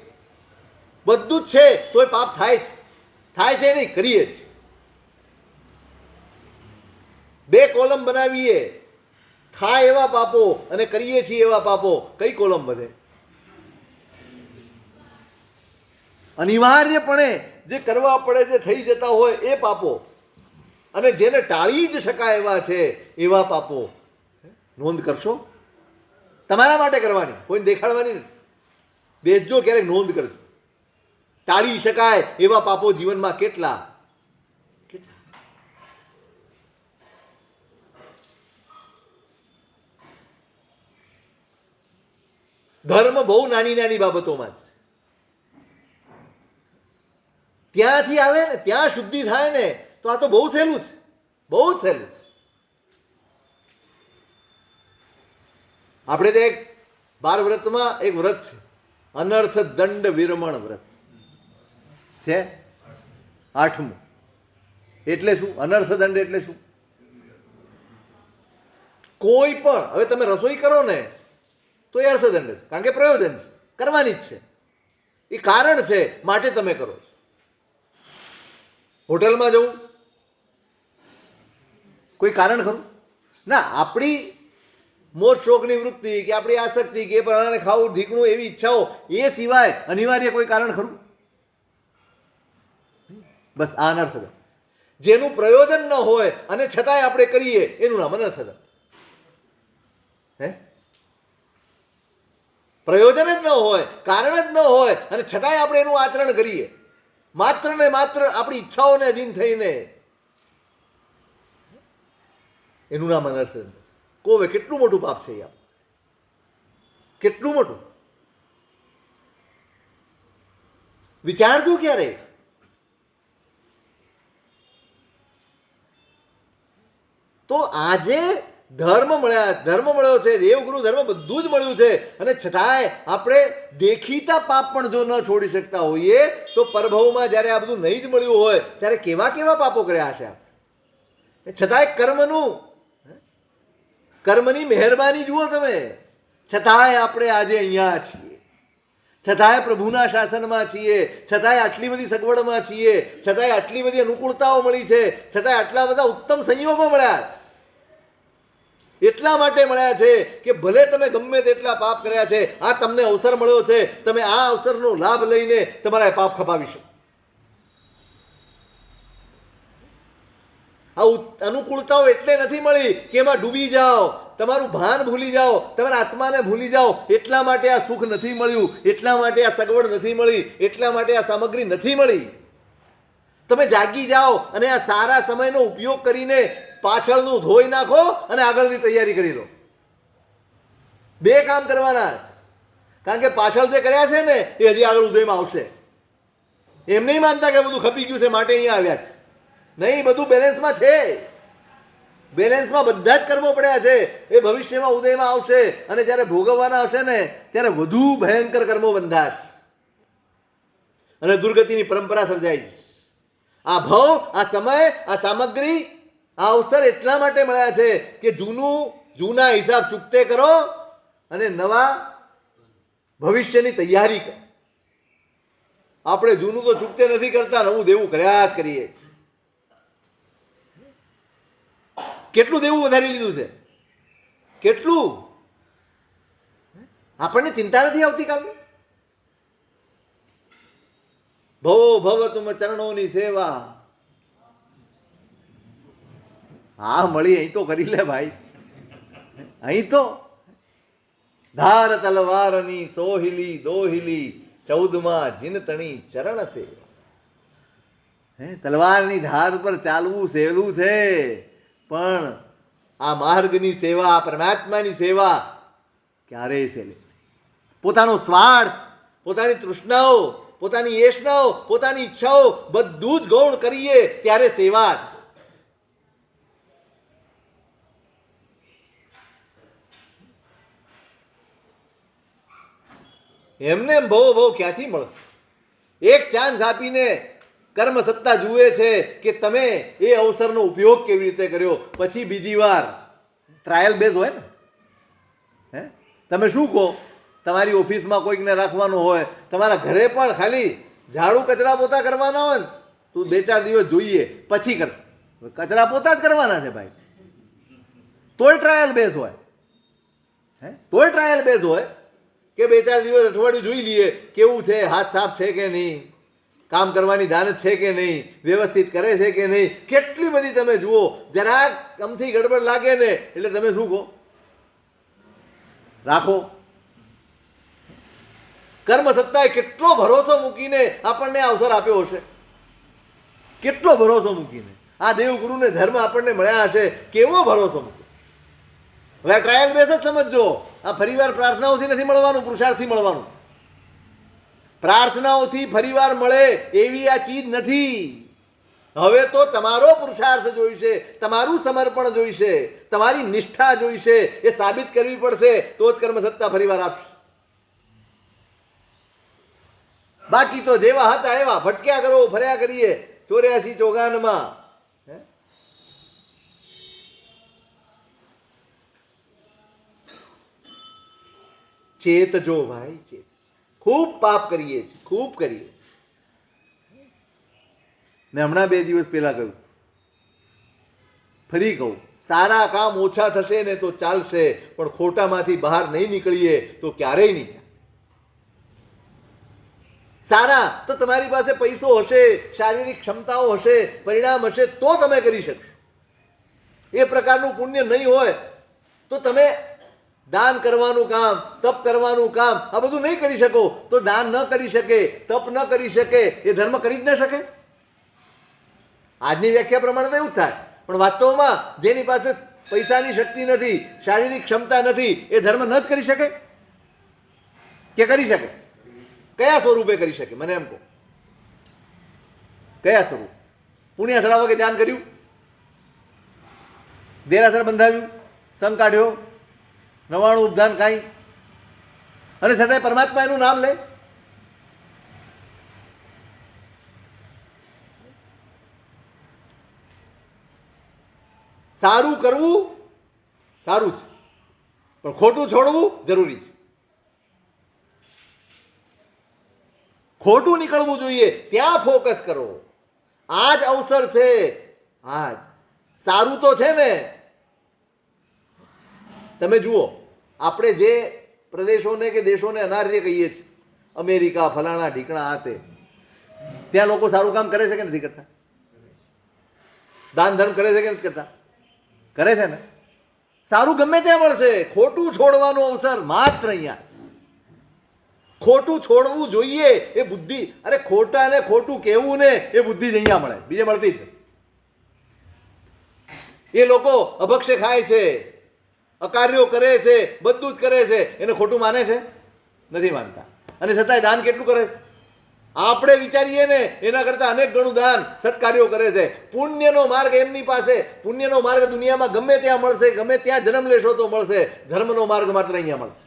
બધું જ છે તોય પાપ થાય છે નહીં, કરીએ જ. બે કોલમ બનાવીએ, થાય એવા પાપો અને કરીએ છીએ એવા પાપો, કઈ કોલમ વધે? અનિવાર્યપણે જે કરવા પડે, જે થઈ જતા હોય એ પાપો, અને જેને ટાળી જ શકાય એવા છે એવા પાપો. નોંધ કરશો? તમારા માટે કરવાની, કોઈને દેખાડવાની નથી. બેસજો ક્યારેક નોંધ કરજો. ટાળી શકાય એવા પાપો જીવનમાં કેટલા? ધર્મ બહુ નાની નાની બાબતોમાં છે. ત્યાંથી આવે ને ત્યાં શુદ્ધિ થાય ને, તો આ તો બહુ સહેલું છે, બહુ જ સહેલું છે. આપણે તો એક 12 વ્રતમાં એક વ્રત છે, અનર્થ દંડ વિરમણ વ્રત છે, 8મું. એટલે શું? અનર્થ દંડ એટલે શું? કોઈ પણ, હવે તમે રસોઈ કરો ને તો એ અર્થદંડ છે, કારણ કે પ્રયોજન છે, કરવાની જ છે, એ કારણ છે માટે તમે કરો છો. હોટલમાં જવું કોઈ કારણ ખરું? ના, આપણી મોજ શોખની વૃત્તિ કે આપણી આસક્તિ કે પ્રમાણે ખાવું ઢીકણું એવી ઈચ્છાઓ એ સિવાય અનિવાર્ય કોઈ કારણ ખરું? બસ આ અનર્થદંડ. જેનું પ્રયોજન ન હોય અને છતાંય આપણે કરીએ એનું નામ અનર્થદંડ. હે, પ્રયોજન જ ન હોય, કારણ જ ન હોય અને છતાંય આપણે એનું આચરણ કરીએ માત્ર ને માત્ર આપણી ઈચ્છાઓને અધીન થઈને, એનું નામ અનર્થદંડ. કોવે કેટલું મોટું પાપ છે યાર, કેટલું મોટું. વિચારજો ક્યારે. તો આજે ધર્મ મળ્યો છે, દેવગુરુ ધર્મ બધું જ મળ્યું છે, અને છતાંય આપણે દેખીતા પાપ પણ જો ન છોડી શકતા હોઈએ તો પરભવમાં જ્યારે આ બધું નહીં જ મળ્યું હોય ત્યારે કેવા કેવા પાપો કર્યા છે. છતાંય કર્મની મહેરબાની જુઓ તમે, છતાંય આપણે આજે અહીંયા છીએ, છતાંય પ્રભુના શાસનમાં છીએ, છતાંય આટલી બધી સગવડમાં છીએ, છતાંય આટલી બધી અનુકૂળતાઓ મળી છે, છતાંય આટલા બધા ઉત્તમ સંયોગો મળ્યા. એટલા માટે મળ્યા છે કે ભલે તમે ગમે તેટલા પાપ કર્યા છે, આ તમને અવસર મળ્યો છે, તમે આ અવસરનો લાભ લઈને તમારા પાપ ખપાવી શકો. આ અનુકૂળતાઓ એટલે નથી મળી કે એમાં ડૂબી જાઓ, તમારું ભાન ભૂલી જાઓ, તમારા આત્માને ભૂલી જાઓ. એટલા માટે આ સુખ નથી મળ્યું, એટલા માટે આ સગવડ નથી મળી, એટલા માટે આ સામગ્રી નથી મળી. તમે જાગી જાઓ અને આ સારા સમયનો ઉપયોગ કરીને પાછળનું ધોઈ નાખો અને આગળની તૈયારી કરી લો. બે કામ કરવાના જ, કારણ કે પાછળ જે કર્યા છે ને એ હજી આગળ ઉદયમાં આવશે. એમ નહીં માનતા કે બધું ખપી ગયું છે માટે અહીંયા આવ્યા છે. નહીં, બધું બેલેન્સમાં છે. બેલેન્સમાં બધા જ કર્મો પડ્યા છે. એ ભવિષ્યમાં ઉદયમાં આવશે અને જ્યારે ભોગવવાના આવશે ને ત્યારે વધુ ભયંકર કર્મો બંધાશે અને દુર્ગતિની પરંપરા સર્જાઈ. આ ભવ, આ સમય, આ સામગ્રી, આ અવસર એટલા માટે મળ્યા છે કે જૂના હિસાબ ચૂકતે કરો અને નવા ભવિષ્યની તૈયારી કરો. આપણે જૂનું તો ચૂકતે નથી કરતા, નવું દેવું કર્યા જ કરીએ. કેટલું દેવું વધારી લીધું છે, કેટલું. આપણને ચિંતા નથી આવતી કાલની. ભવો ભવ તુમ ચરણોની સેવા. હા મળી, અહીં તો કરી લે ભાઈ. અહીં તો ધાર તલવારની સોહિલી દોહિલી 14માં જીનતણી ચરણ સેવા. તલવારની ધાર પર ચાલવું સહેલું છે, પણ આ માર્ગની સેવા, પરમાત્માની સેવા ક્યારેય સહેલી. પોતાનો સ્વાર્થ, પોતાની તૃષ્ણાઓ, પોતાની એશનાઓ, પોતાની ઈચ્છાઓ બધું જ ગૌણ કરીએ ત્યારે સેવા. એમને ભવ ક્યાંથી મળશે? એક ચાન્સ આપીને કર્મ સત્તા જુએ છે કે તમે એ અવસરનો ઉપયોગ કેવી રીતે કર્યો. પછી બીજી વાર ટ્રાયલ બેઝ હોય ને. તમે શું કહો? તમારી ઓફિસમાં કોઈકને રાખવાનો હોય, તમારા ઘરે પણ ખાલી ઝાડુ કચરા પોતા કરવાના હોય ને, તું 2-4 દિવસ જોઈએ પછી કર. કચરા પોતા જ કરવાના છે ભાઈ, તોય ટ્રાયલ બેઝ હોય. તોય ટ્રાયલ બેઝ હોય કે 2-4 દિવસ, અઠવાડિયું જોઈ લઈએ કેવું છે, હાથ સાફ છે કે નહીં, કામ કરવાની દાનત છે કે નહીં, વ્યવસ્થિત કરે છે કે નહીં. કેટલી બધી તમે જુઓ, જરાક કમથી ગડબડ લાગે ને એટલે તમે શું કહો? રાખો. કર્મ સત્તાએ કેટલો ભરોસો મૂકીને આપણને અવસર આપ્યો હશે, કેટલો ભરોસો મૂકીને આ દેવગુરુને ધર્મ આપણને મળ્યા હશે, કેવો ભરોસો મૂક્યો. હવે આ ટ્રાયલ બેઝ જ સમજજો. આ ફરીવાર પ્રાર્થનાઓથી નથી મળવાનું, પુરુષાર્થથી મળવાનું. પ્રાર્થનાઓથી ફરીવાર મળે એવી આ ચીજ નથી. હવે તો તમારો પુરુષાર્થ જોઈશે, તમારું સમર્પણ જોઈશે, તમારી નિષ્ઠા જોઈશે. એ સાબિત કરવી પડશે તો જ કર્મ સત્તા ફરીવાર આપશે. બાકી તો જેવા હતા એવા ભટક્યા કરો, ફર્યા કરીએ 84-54માં. ચેતજો ભાઈ, ચેત. ખૂબ પાપ કરીએ છીએ, ખૂબ કરીએ છીએ. મેં હમણાં 2 દિવસ પહેલા કહ્યું, ફરી કહું, સારા કામ ઓછા થશે ને તો ચાલશે, પણ ખોટામાંથી બહાર નહીં નીકળીએ તો ક્યારેય નહીં ચાલે. સારા તો તમારી પાસે પૈસો હશે, શારીરિક ક્ષમતાઓ હશે, પરિણામ હશે તો તમે કરી શકશો. એ પ્રકારનું પુણ્ય નહીં હોય તો તમે દાન કરવાનું કામ, તપ કરવાનું કામ આ બધું નહીં કરી શકો. તો દાન ન કરી શકે, તપ ન કરી શકે, એ ધર્મ કરી જ ન શકે. આજની વ્યાખ્યા પ્રમાણે તો એવું જ થાય, પણ વાસ્તવમાં જેની પાસે પૈસાની શક્તિ નથી, શારીરિક ક્ષમતા નથી, એ ધર્મ ન જ કરી શકે કે કરી શકે? કયા સ્વરૂપે કરી શકે? મને એમ કહો, કયા સ્વરૂપ? પુણ્ય ધરાવો કે ધ્યાન કર્યું, દેરાસર બંધાવ્યું, સંઘ કાઢ્યો, 99 ઉપધાન કાંઈ, અને છતાંય પરમાત્મા એનું નામ લે? સારું કરવું સારું છે, પણ ખોટું છોડવું જરૂરી છે. ખોટું નીકળવું જોઈએ, ત્યાં ફોકસ કરો. આ જ અવસર છે. આજ સારું તો છે ને. તમે જુઓ, આપણે જે પ્રદેશોને કે દેશોને અનાર્ય કહીએ છીએ, અમેરિકા, ફલાણા ઢીકણા, આ તે, ત્યાં લોકો સારું કામ કરે છે કે નથી કરતા? દાન ધર્મ કરે છે કે નથી કરતા? કરે છે ને. સારું ગમે ત્યાં મળશે, ખોટું છોડવાનો અવસર માત્ર અહીંયા. ખોટું છોડવું જોઈએ એ બુદ્ધિ. અરે ખોટા ને ખોટું કહેવું ને એ બુદ્ધિ જ અહીંયા મળે, બીજે મળતી જ નથી. એ લોકો અભક્ષ્ય ખાય છે, અકાર્યો કરે છે, બધું જ કરે છે, એને ખોટું માને છે? નથી માનતા. અને છતાંય દાન કેટલું કરે છે? આપણે વિચારીએ ને એના કરતાં અનેક ગણું દાન, સત્કાર્યો કરે છે. પુણ્યનો માર્ગ એમની પાસે, પુણ્યનો માર્ગ દુનિયામાં ગમે ત્યાં મળશે, ગમે ત્યાં જન્મ લેશો તો મળશે. ધર્મનો માર્ગ માત્ર અહીંયા મળશે.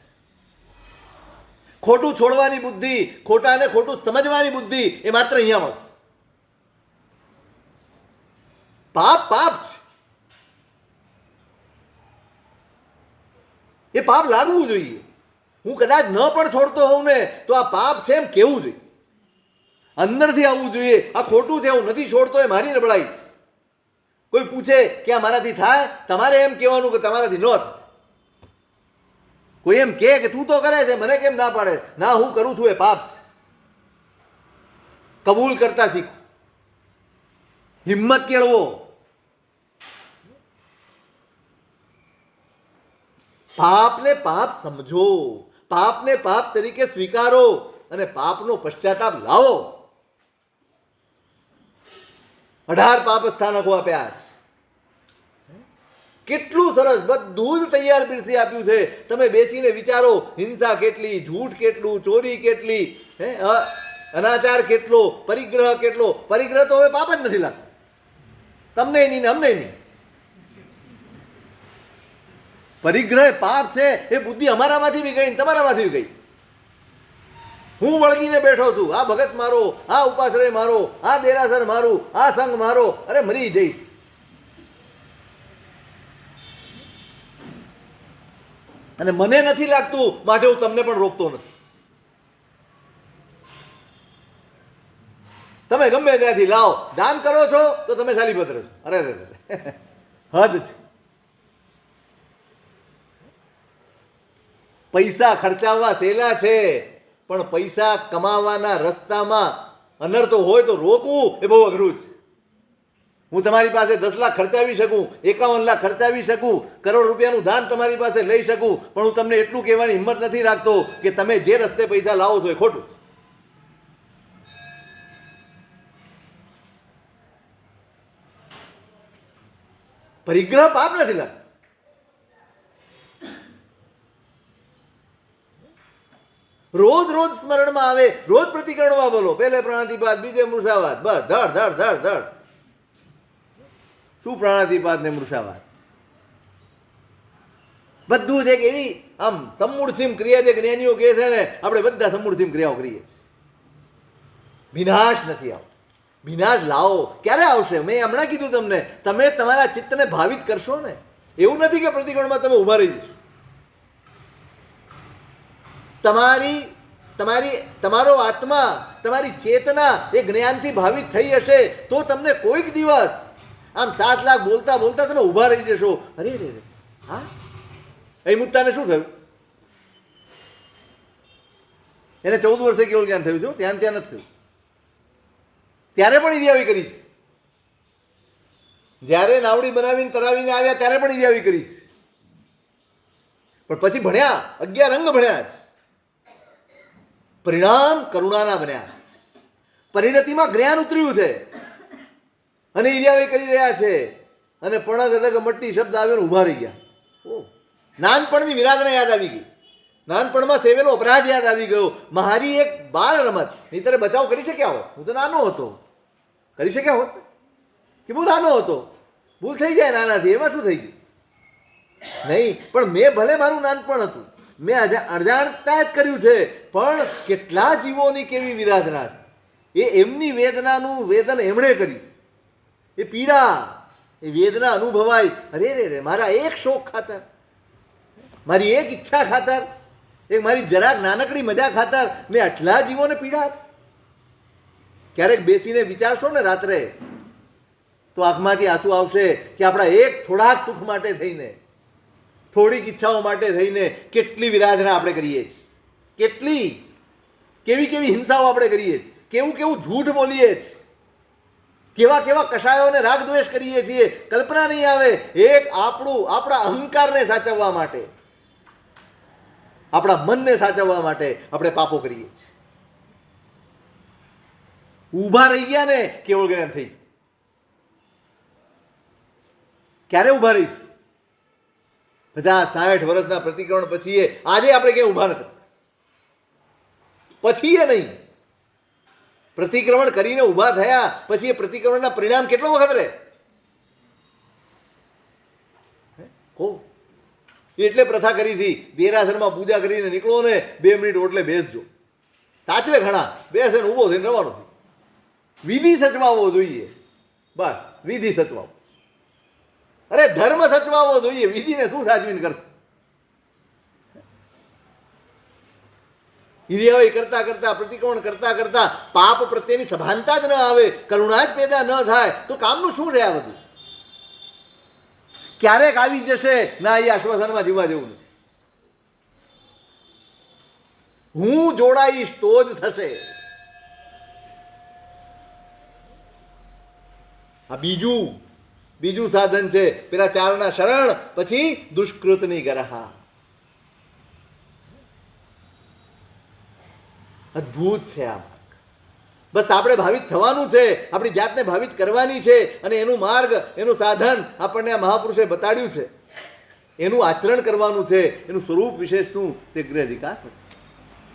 ખોટું છોડવાની બુદ્ધિ, ખોટાને ખોટું સમજવાની બુદ્ધિ એ માત્ર અહીંયા મળશે. પાપ પાપ છે, એ પાપ લાગવું જોઈએ. હું કદાચ ન પણ છોડતો હોઉં ને તો આ પાપ છે એમ કહેવું જોઈએ, અંદરથી આવવું જોઈએ. આ ખોટું છે, હું નથી છોડતો, એ મારી નબળાઈ છે. કોઈ પૂછે કે આ મારાથી થાય, તમારે એમ કહેવાનું કે તમારાથી ન થાય. કોઈ એમ કહે કે તું તો કરે છે, મને કેમ ના પાડે? ના, હું કરું છું, એ પાપ છે. કબૂલ કરતા શીખો, હિંમત કેળવો. પાપને પાપ સમજો, પાપને પાપ તરીકે સ્વીકારો અને પાપનો પશ્ચાતાપ લાવો. 18 પાપ સ્થાનકો આપ્યા છે. કેટલું સરસ, બધું જ તૈયાર પીરસી આપ્યું છે. તમે બેસીને વિચારો, હિંસા કેટલી, જૂઠ કેટલું, ચોરી કેટલી, અનાચાર કેટલો, પરિગ્રહ કેટલો. પરિગ્રહ તો હવે પાપ જ નથી લાગતો તમને નહીં ને અમને નહીં. પરિગ્રહ પાપ છે. એ બુદ્ધિ અમારામાંથી બી ગઈ, તમારામાંથી બી ગઈ. હું વળગીને બેઠો છું, આ ભગત મારો, આ ઉપાશ્રય મારો, આ દેરાસર મારું, આ સંઘ મારો. અરે મરી જઈશ. અને મને નથી લાગતું માટે હું તમને પણ રોકતો નથી. તમે ગમે ત્યાંથી લાવો, દાન કરો છો તો તમે શાલીપત્ર છો. અરે રે હદ છે. પૈસા ખર્ચાવવા સહેલા છે, પણ પૈસા કમાવાના રસ્તામાં અનર્થો હોય તો રોકવું એ બહુ અઘરું છે. હું તમારી પાસે 10 લાખ ખર્ચાવી શકું, 51 લાખ ખર્ચાવી શકું, કરોડ રૂપિયાનું દાન તમારી પાસે લઈ શકું, પણ હું તમને એટલું કહેવાની હિંમત નથી રાખતો કે તમે જે રસ્તે પૈસા લાવો છો એ ખોટું. પરિગ્રહ પાપ નથી લાગતો. રોજ રોજ સ્મરણમાં આવે, રોજ પ્રતિકરણમાં બોલો. પહેલે પ્રાણાતિપાત, બીજે મૃષાવાત, બસ ધડ ધડ ધડ ધડ. શું પ્રાણાતિપાત ને મૃષાવાત? બધું જ એક એવી આમ સમૂળથીમ ક્રિયા જે જ્ઞાનીઓ કહે છે ને, આપણે બધા સમૂળથીમ ક્રિયાઓ કરીએ. વિનાશ નથી આવતો. વિનાશ લાવો. ક્યારે આવશે? મેં હમણાં કીધું તમને, તમે તમારા ચિત્તને ભાવિત કરશો ને. એવું નથી કે પ્રતિકરણમાં તમે ઉભા રહી જશો. તમારો આત્મા, તમારી ચેતના એ જ્ઞાનથી ભાવિત થઈ હશે તો તમને કોઈક દિવસ આમ 7 લાખ બોલતા બોલતા તમે ઊભા રહી જશો. અરે રે રે, હા એ મુદ્દાને શું થયું? એને 14 વર્ષે કેવળ જ્ઞાન થયું છે, ત્યાં નથી થયું. ત્યારે પણ ઈરિયાવી કરી છે. જ્યારે નાવડી બનાવીને તરાવીને આવ્યા ત્યારે પણ ઈરિયાવી કરી છે. પણ પછી ભણ્યા, 11 અંગ ભણ્યા છે. પરિણામ કરુણાના બન્યા. પરિણતિમાં જ્ઞાન ઉતર્યું છે અને ઈરિયાવી કરી રહ્યા છે. અને પણગ અધગ મટ્ટી શબ્દ આવ્યો ને ઊભા રહી ગયા. ઓ, નાનપણની વિરાધના યાદ આવી ગઈ. નાનપણમાં સેવેલો અપરાધ યાદ આવી ગયો. મારી એક બાળ રમત, નહીંતર બચાવ કરી શક્યા હોત. હું તો નાનો હતો, કરી શક્યા હોત કે બહુ નાનો હતો. ભૂલ થઈ જાય નાનાથી, એમાં શું થઈ ગયું? નહીં, પણ મેં ભલે મારું નાનપણ હતું, મેં અજાણતા જ કર્યું છે, પણ કેટલા જીવોની કેવી વિરાધના હતી. એ એમની વેદનાનું વેદન એમણે કર્યું. એ પીડા, એ વેદના અનુભવાય. અરે રે રે, મારા એક શોખ ખાતર, મારી એક ઈચ્છા ખાતર, એક મારી જરાક નાનકડી મજા ખાતર મેં આટલા જીવોને પીડા આપી. ક્યારેક બેસીને વિચારશો ને રાત્રે તો આંખમાંથી આંસુ આવશે કે આપણા એક થોડાક સુખ માટે થઈને, થોડીક ઈચ્છાઓ માટે થઈને કેટલી વિરાધના આપણે કરીએ છીએ. કેટલી કેવી કેવી હિંસાઓ આપણે કરીએ છીએ, કેવું કેવું જૂઠ બોલીએ છીએ, કેવા કેવા કશાયોને રાગ દ્વેષ કરીએ છીએ. કલ્પના નહીં આવે. એક આપણા અહંકારને સાચવવા માટે, આપણા મનને સાચવવા માટે આપણે પાપો કરીએ છીએ. ઊભા રહી ગયા ને કેવળ જ્ઞાન થઈ. ક્યારે ઊભા રહીશું? 50-60 વર્ષના પ્રતિક્રમણ પછી. આજે આપણે ક્યાંય ઊભા નથી. પછી એ નહીં, પ્રતિક્રમણ કરીને ઊભા થયા પછી એ પ્રતિક્રમણના પરિણામ કેટલો વખત રહે? એટલે પ્રથા કરી હતી, દેરાસરમાં પૂજા કરીને નીકળો ને 2 મિનિટ ઓટલે બેસજો. સાચવે ઘણા, બેસે ને ઊભો થઈને રવાનો. વિધિ સચવાવો જોઈએ. બસ, વિધિ સચવાવો. અરે ધર્મ સચવાવો જોઈએ. વિધિને શું સાચવીને કરશે? ઈરિયાવી કરતા કરતા, પ્રતિક્રમણ કરતા કરતા પાપ પ્રત્યેની સભાનતા જ ન આવે, કરુણા જ પેદા ન થાય તો કામનું શું છે આ બધું? ક્યારેક આવી જશે ના, એ આશ્વાસનમાં જીવવા જેવું નથી. હું જોડાઈશ તો જ થશે. આ બીજું સાધન છે. પેલા 4ના શરણ, પછી દુષ્કૃતની ગરહા. અદ્ભુત છે આ. બસ આપણે ભાવિત થવાનું છે, આપણી જાતને ભાવિત કરવાની છે. અને એનું માર્ગ, એનું સાધન આપણને આ મહાપુરુષે બતાડ્યું છે. એનું આચરણ કરવાનું છે. એનું સ્વરૂપ વિશેષ શું તે ગૃહ અધિકાર.